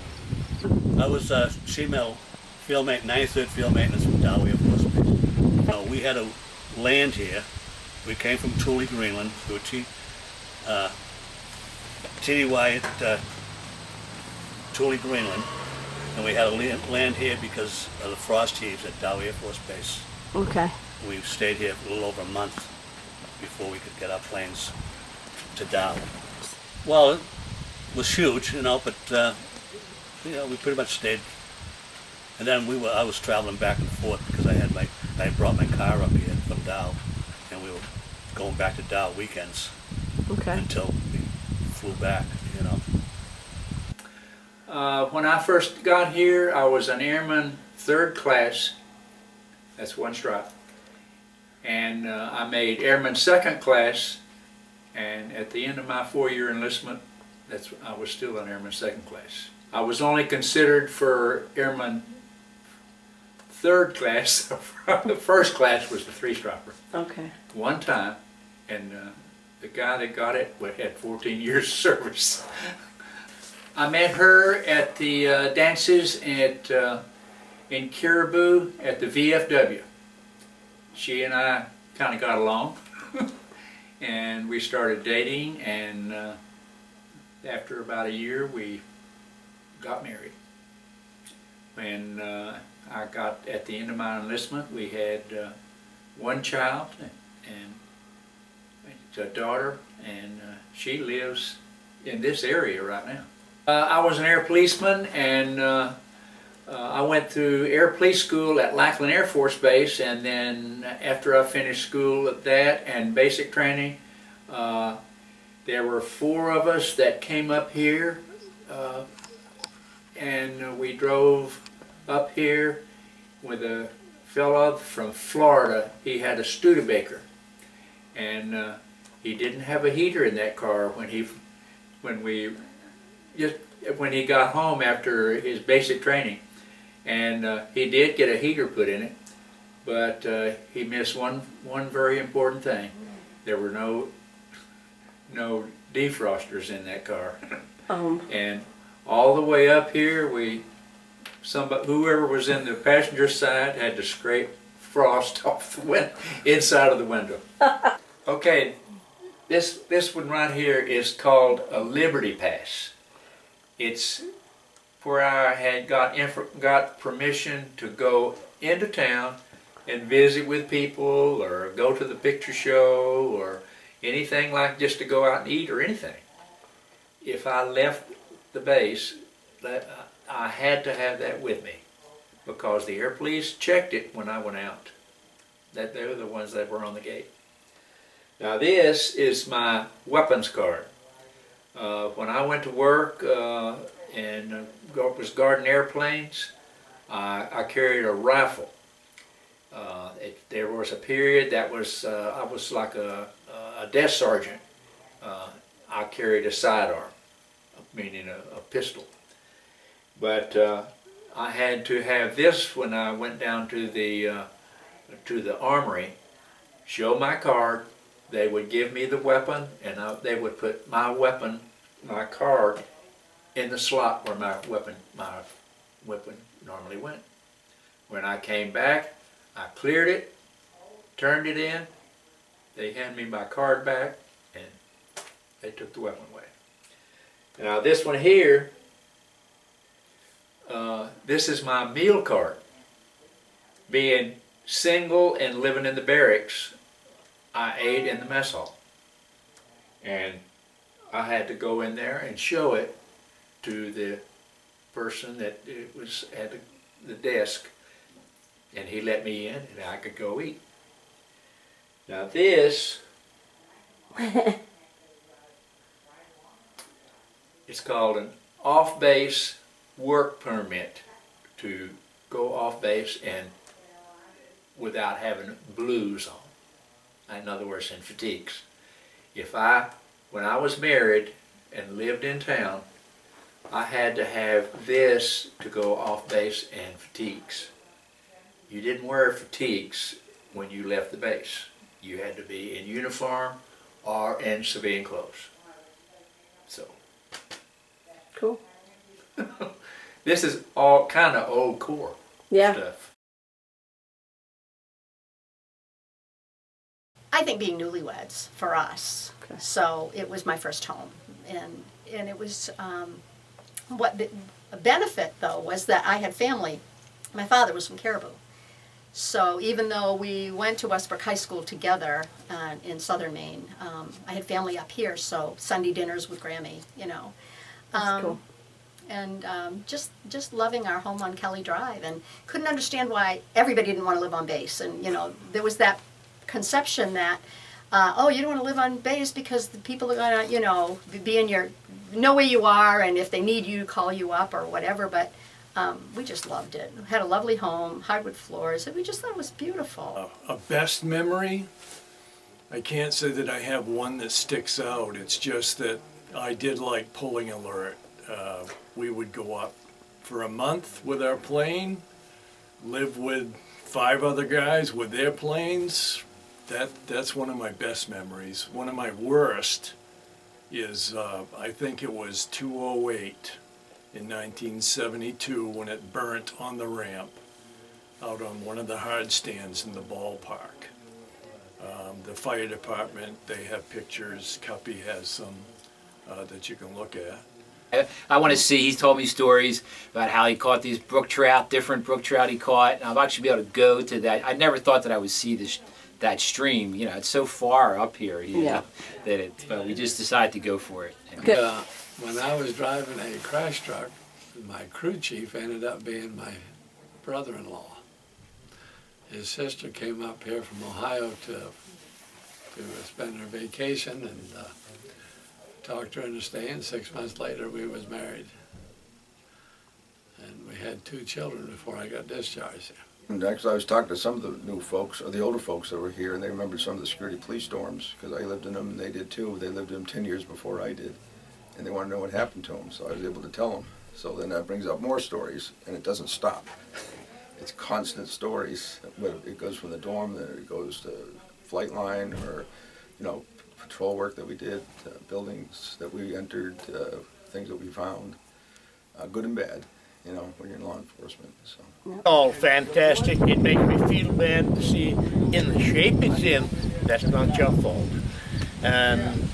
I was sheet metal field maintenance, 93rd Field Maintenance from Dow Air Force Base. We had to land here. We came from Thule, Greenland. We were TDY at Thule, Greenland, and we had to land here because of the frost heaves at Dow Air Force Base. Okay. We stayed here for a little over a month before we could get our planes to Dow. Well, it was huge, but we pretty much stayed. And then I was traveling back and forth because I brought my car up here from Dow, and we were going back to Dow weekends. Okay. Until we flew back, When I first got here, I was an airman 3rd class. That's 1 stripe. And I made airman 2nd class, and at the end of my 4-year enlistment, I was still an airman 2nd class. I was only considered for airman 3rd class. The 1st class was the 3-striper. Okay. One time, and the guy that got it had 14 years of service. I met her at the dances in Caribou at the VFW. She and I kind of got along, and we started dating, and after about a year we got married. When I got at the end of my enlistment, we had 1 child and a daughter, and she lives in this area right now. I was an air policeman, and I went through air police school at Lackland Air Force Base, and then after I finished school at that and basic training, there were 4 of us that came up here, and we drove up here with a fellow from Florida. He had a Studebaker, and he didn't have a heater in that car when he got home after his basic training, and he did get a heater put in it, but he missed one very important thing. There were no defrosters in that car. And all the way up here, whoever was in the passenger side had to scrape frost off the inside of the window. Okay, this one right here is called a Liberty Pass. It's where I had got permission to go into town and visit with people, or go to the picture show, or anything like just to go out and eat or anything. If I left the base, I had to have that with me, because the air police checked it when I went out. They were the ones that were on the gate. Now this is my weapons card. When I went to work and was guarding airplanes, I carried a rifle. There was a period that I was like a desk sergeant. I carried a sidearm, meaning a pistol. But I had to have this when I went down to the armory, show my card, they would give me the weapon, and they would put my weapon, my card, in the slot where my weapon normally went. When I came back, I cleared it, turned it in, they handed me my card back, and they took the weapon away. Now this one here, this is my meal card. Being single and living in the barracks, I ate in the mess hall. And I had to go in there and show it to the person that was at the desk, and he let me in and I could go eat. Now this it's called an off-base work permit to go off base and without having blues on. In other words, in fatigues. When I was married and lived in town, I had to have this to go off base and fatigues. You didn't wear fatigues when you left the base. You had to be in uniform or in civilian clothes. So. Cool. This is all kind of old Corps stuff. I think being newlyweds for us. Okay. So it was my first home, and it was what the benefit though was that I had family. My father was from Caribou, so even though we went to Westbrook High School together in southern Maine, I had family up here. So Sunday dinners with Grammy, you know. That's cool. And just loving our home on Kelly Drive, and couldn't understand why everybody didn't want to live on base. And you know, there was that conception that, oh, you don't want to live on base because the people are gonna, you know, be in know where you are, and if they need you, call you up or whatever. But we just loved it. We had a lovely home, hardwood floors, and we just thought it was beautiful. A best memory? I can't say that I have one that sticks out. It's just that I did like pulling alert. We would go up for a month with our plane, live with 5 other guys with their planes. That's one of my best memories. One of my worst is, I think it was 208 in 1972 when it burnt on the ramp out on one of the hard stands in the ballpark. The fire department, they have pictures. Cuppy has some that you can look at. I want to see, he's told me stories about how he caught these brook trout, different brook trout he caught, and I'll actually be able to go to that. I never thought that I would see that stream, you know, it's so far up here, you know, but we just decided to go for it. When I was driving a crash truck, my crew chief ended up being my brother-in-law. His sister came up here from Ohio to spend her vacation, and talked her into staying. 6 months later, we was married. And we had 2 children before I got discharged. And actually, I was talking to some of the new folks, or the older folks that were here, and they remembered some of the security police storms, because I lived in them, and they did too. They lived in them 10 years before I did, and they wanted to know what happened to them, so I was able to tell them. So then that brings up more stories, and it doesn't stop. It's constant stories. It goes from the dorm, then it goes to flight line, or, you know, patrol work that we did, buildings that we entered, things that we found, good and bad, you know, when you're in law enforcement. So. All fantastic. It makes me feel bad to see in the shape it's in. That's not your fault. And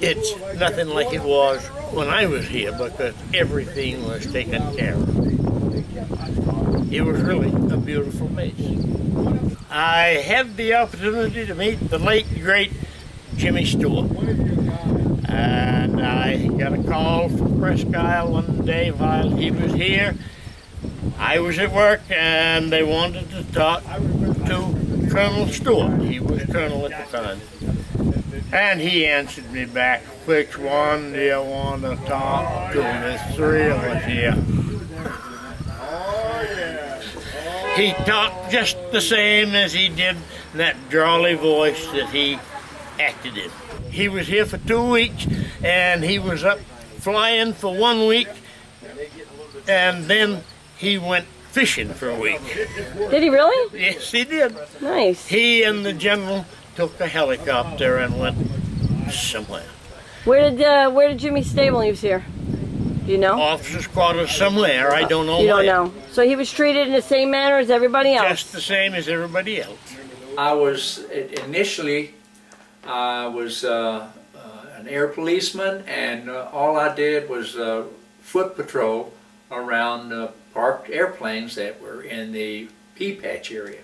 it's nothing like it was when I was here, because everything was taken care of. It was really a beautiful base. I had the opportunity to meet the late, great Jimmy Stewart, and I got a call from Presque Isle one day while he was here. I was at work, and they wanted to talk to Colonel Stewart. He was colonel at the time, and he answered me back, "Which one do you want to talk to? There's 3 of us here." He talked just the same as he did in that drawly voice that he acted in. He was here for 2 weeks, and he was up flying for 1 week, and then he went fishing for a week. Did he really? Yes, he did. Nice. He and the general took a helicopter and went somewhere. Where did Jimmy stay when he was here? Do you know? Officers' quarters somewhere. I don't know. You don't where. know. So he was treated in the same manner as everybody else. Just the same as everybody else. I was initially an air policeman, and all I did was foot patrol around parked airplanes that were in the pea patch area.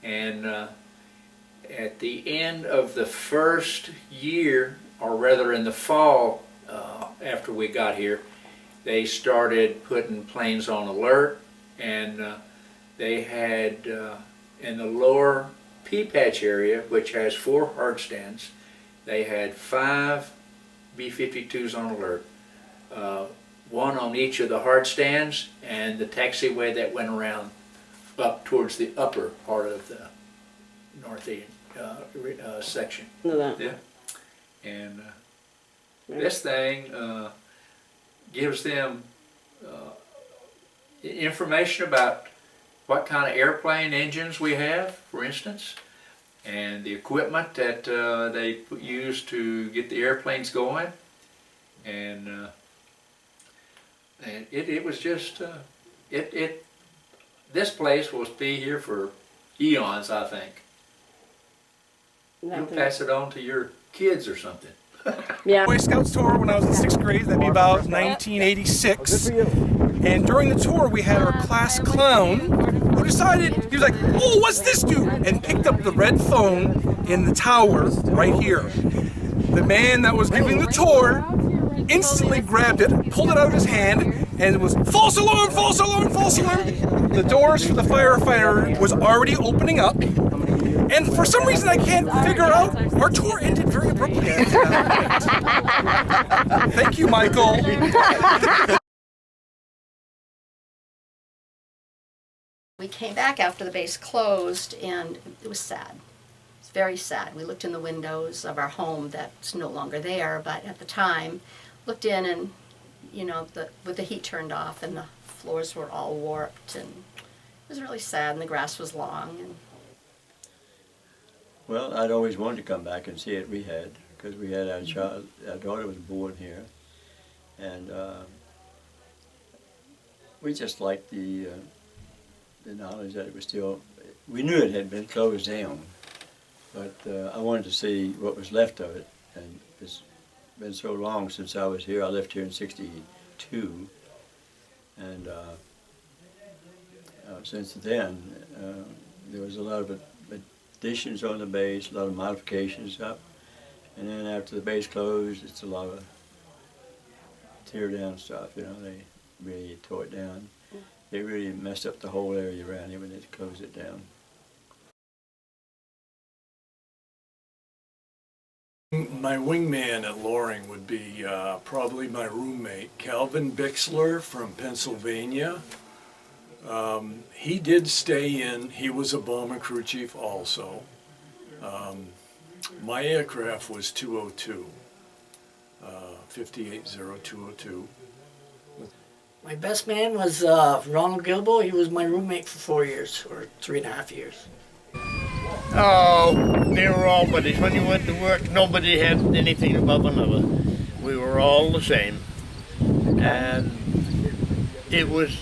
And at the end of the first year, or rather in the fall after we got here, they started putting planes on alert, and they had in the lower pea patch area, which has 4 hard stands, they had 5 B-52s on alert, 1 on each of the hard stands, and the taxiway that went around up towards the upper part of the northeast section. Yeah. And this thing gives them information about what kind of airplane engines we have, for instance, and the equipment that they use to get the airplanes going, and it was just this place will be here for eons, I think. You'll pass it on to your kids or something. Yeah. Boy Scouts tour when I was in 6th grade, that'd be about 1986. And during the tour, we had our class clown who decided, he was like, oh, what's this do? And picked up the red phone in the tower right here. The man that was giving the tour instantly grabbed it, pulled it out of his hand, and it was false alarm, false alarm, false alarm. The doors for the firefighter was already opening up. And for some reason I can't figure out, our tour ended very abruptly. Thank you, Michael. We came back after the base closed, and it was sad. It's very sad. We looked in the windows of our home that's no longer there, but at the time, looked in and, you know, with the heat turned off and the floors were all warped, and it was really sad, and the grass was long. And Well, I'd always wanted to come back and see it. We had, because we had our child, our daughter was born here, and we just liked the knowledge that it was still. We knew it had been closed down, but I wanted to see what was left of it, and it's been so long since I was here. I left here in '62, and since then there was a lot of additions on the base, a lot of modifications up, and then after the base closed, it's a lot of tear down stuff. You know, they really tore it down. They really messed up the whole area around here when they closed it down. My wingman at Loring would be probably my roommate, Calvin Bixler from Pennsylvania. He did stay in, he was a bomber crew chief also. My aircraft was 202, 580202. My best man was Ronald Gilbo. He was my roommate for 4 years, or 3.5 years. Oh, they were all buddies. When you went to work, nobody had anything above another. We were all the same. And it was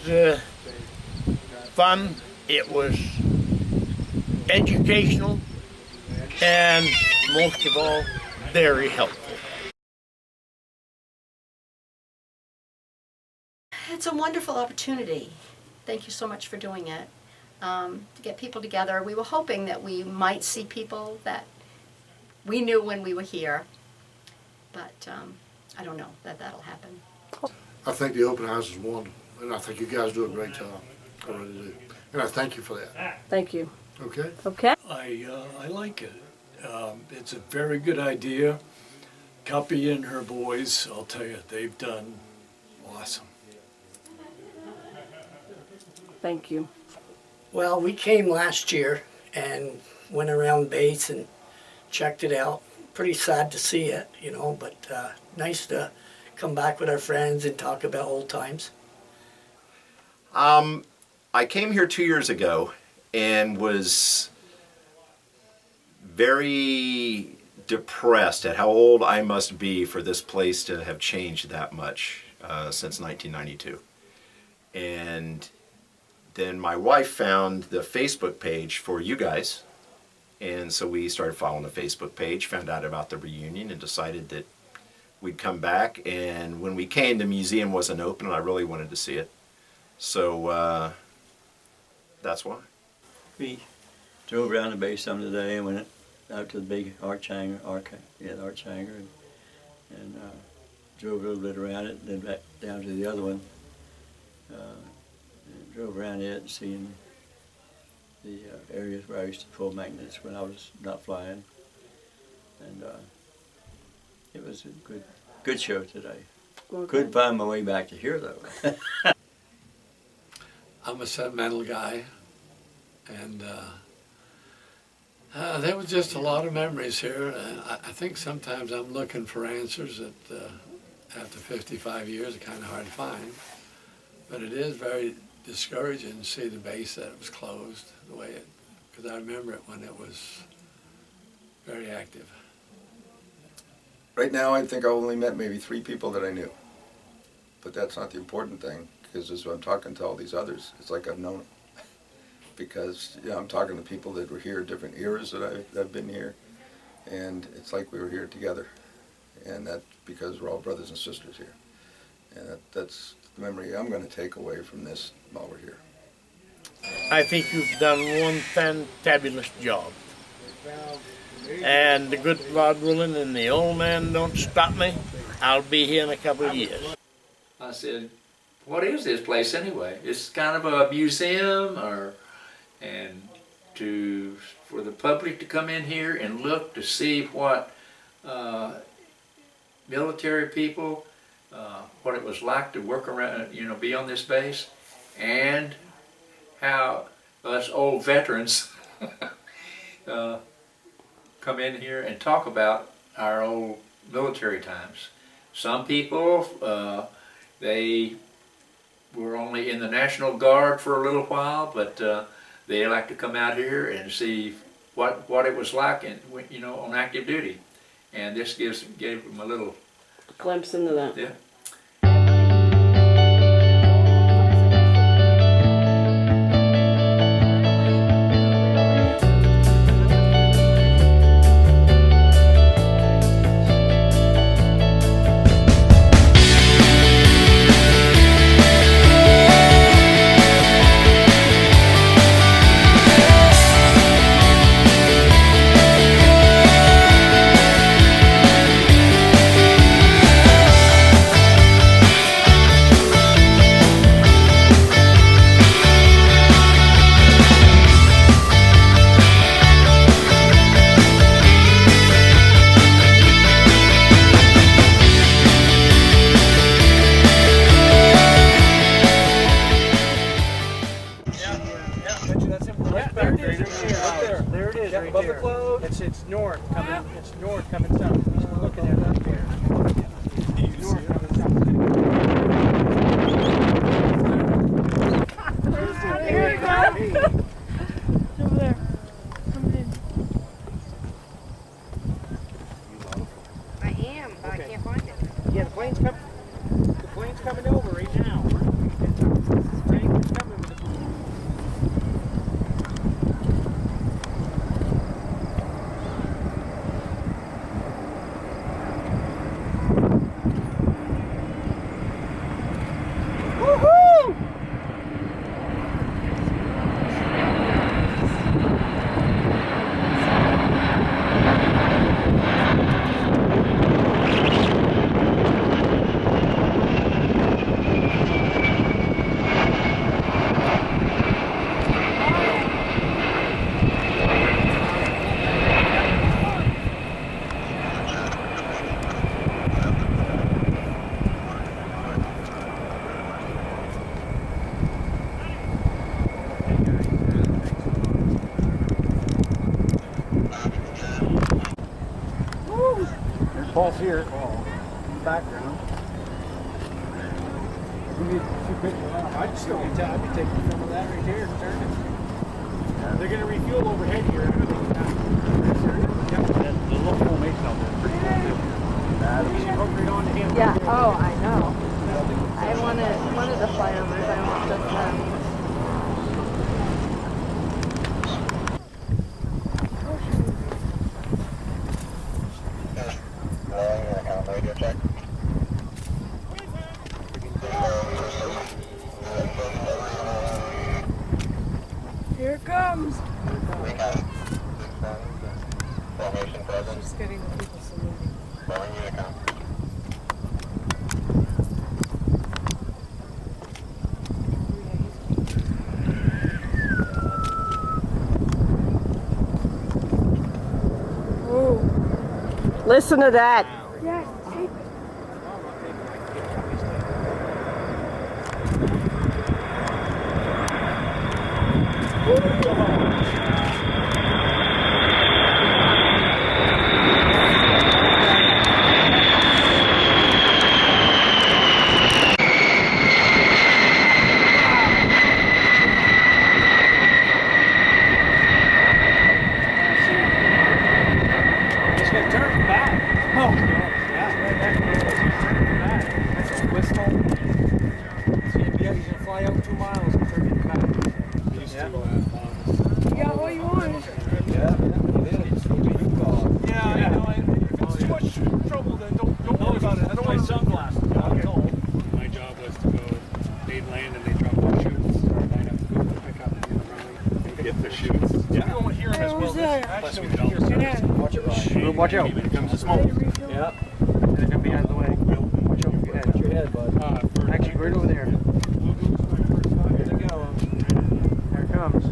fun, it was educational, and most of all, very helpful. it's a wonderful opportunity. Thank you so much for doing it. To get people together. We were hoping that we might see people that we knew when we were here, but I don't know that that'll happen. I think the open house is wonderful, and I think you guys do a great job. I really do. And I thank you for that. Thank you. Okay? Okay. I like it. It's a very good idea. Cuppy and her boys, I'll tell you, they've done awesome. Thank you. Well, we came last year and went around base and checked it out. Pretty sad to see it, you know, but nice to come back with our friends and talk about old times. I came here 2 years ago and was very depressed at how old I must be for this place to have changed that much since 1992. And then my wife found the Facebook page for you guys, and so we started following the Facebook page, found out about the reunion, and decided that we'd come back. And when we came, the museum wasn't open, and I really wanted to see it. So that's why. We drove around the base some today and went out to the big arch hangar, and drove a little bit around it, then back down to the other one. And drove around it and seeing the areas where I used to pull magnets when I was not flying. And it was a good show today. Okay. Couldn't find my way back to here though. I'm a sentimental guy, and there was just a lot of memories here. And I think sometimes I'm looking for answers that after 55 years are kind of hard to find. But it is very discouraging to see the base that it was closed the way it, because I remember it when it was very active. Right now, I think I only met maybe 3 people that I knew. But that's not the important thing, because as I'm talking to all these others, it's like I've known them. Because I'm talking to people that were here different eras that I've been here, and it's like we were here together. And that's because we're all brothers and sisters here. And that's the memory I'm going to take away from this while we're here. I think you've done one fantabulous job. And the good Lord willing and the old man don't stop me, I'll be here in a couple of years. I said, what is this place anyway? It's kind of a museum, and for the public to come in here and look to see what military people, what it was like to work around, be on this base, and how us old veterans come in here and talk about our old military times. Some people, they were only in the National Guard for a little while, but they like to come out here and see what it was like, on active duty. And this gave them a little glimpse into that. Yeah. It's north coming south. We're looking at it up here. North coming south. Here we go. Over there. Coming in. I am, but I can't find it. Yeah, the plane's coming over right now. The plane is coming with the Paul's here. Background. I'd still be taking some of that right here and turn it. They're going to refuel overhead here. The little homemade out there. Pretty cool too. Hook right on to him. Yeah. Oh, I know. I wanted one of the fly numbers. I want just Radio check. Here it comes. Formation present. Just getting the people saluting. Loring Unicom. Listen to that. Yeah, tape it. It's going to turn back. Oh, yeah. That's a whistle. Yeah, he's going to fly out 2 miles and turn it back. Yeah, what you want? Yeah, I know. If it's too much trouble, then don't worry about it. I don't want sunglasses. My job was to go, they'd land and they drop off shoots. I'd have to go pick up and get the shoots. Yeah, I don't want to hear him as well. Plus we would also Watch it, watch out. Here comes the smoke. Yeah. They're going to be out of the way. Watch out for your head. Watch your head, bud. Actually, right over there. There you go. There it comes.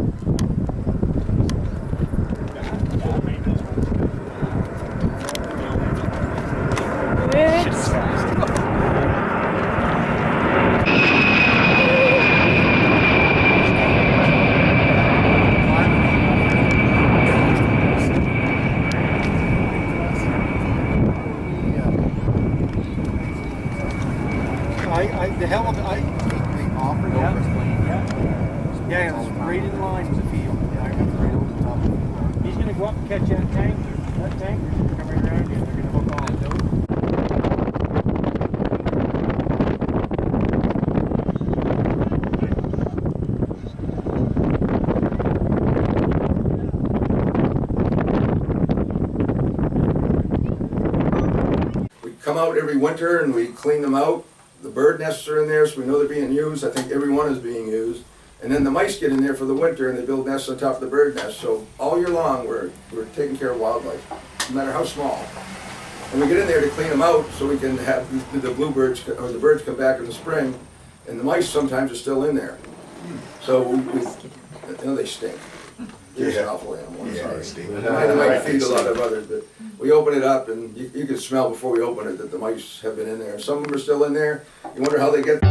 The hell of it, they offered yeah, it was right in line with the field. Yeah, I remember right over the top of the field. He's going to go up and catch that tanker. That tanker's going to come right around you and they're going to hook on. We come out every winter and we clean them out. The bird nests are in there, so we know they're being used. I think every one is being used. And then the mice get in there for the winter and they build nests on top of the bird nest. So all year long we're taking care of wildlife, no matter how small. And we get in there to clean them out so we can have the bluebirds or the birds come back in the spring. And the mice sometimes are still in there. So they stink. They're just an awful animal, I'm sorry. They might feed a lot of others, but we open it up and you can smell before we open it that the mice have been in there. Some of them are still in there. You wonder how they get.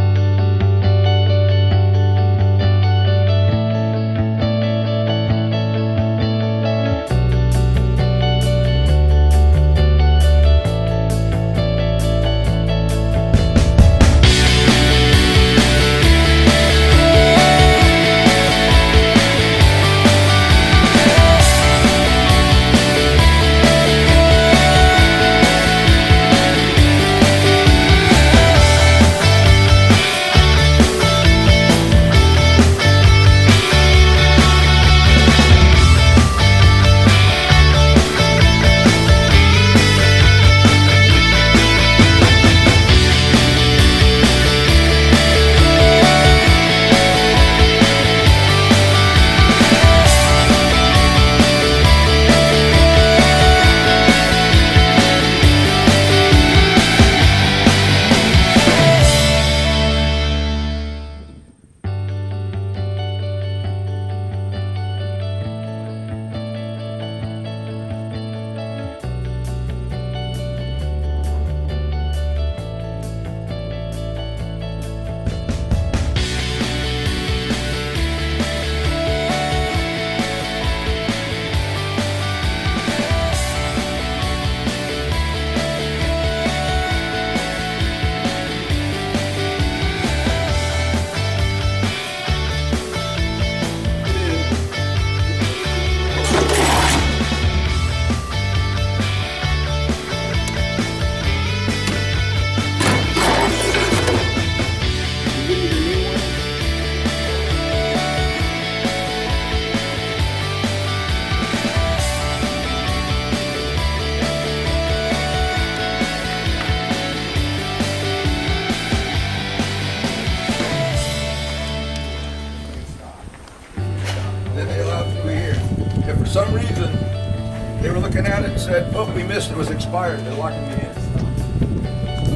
oh, we missed, it was expired, they're locking me in.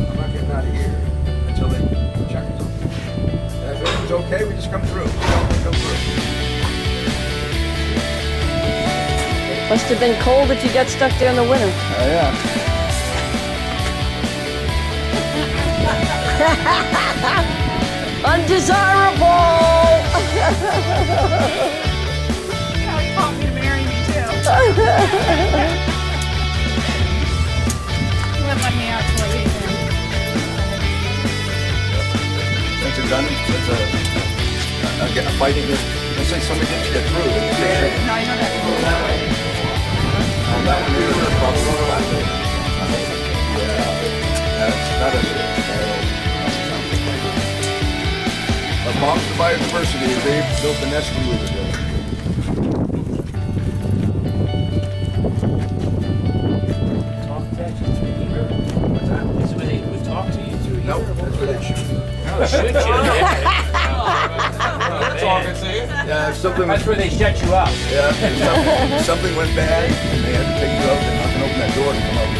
I'm not getting out of here until they check it. And if everything's okay, we just come through. We come through. Must have been cold if you got stuck there in the winter. Oh, yeah. Undesirable! Kelly called me to marry me too. He wouldn't let me out till I leave him. That's a gun, that's a fighting, let's say somebody didn't get through. No, you don't have to go that way. On that one, you're probably going to left. Yeah, that is but Mom's Biodiversity, they built the nest we were doing. That's where they would talk to you through here? Nope, that's where they shoot. Oh, shoot you. Talking to you? Yeah, if something. That's where they shut you up. Yeah, if something went bad and they had to take you out, they're not going to open that door to come out.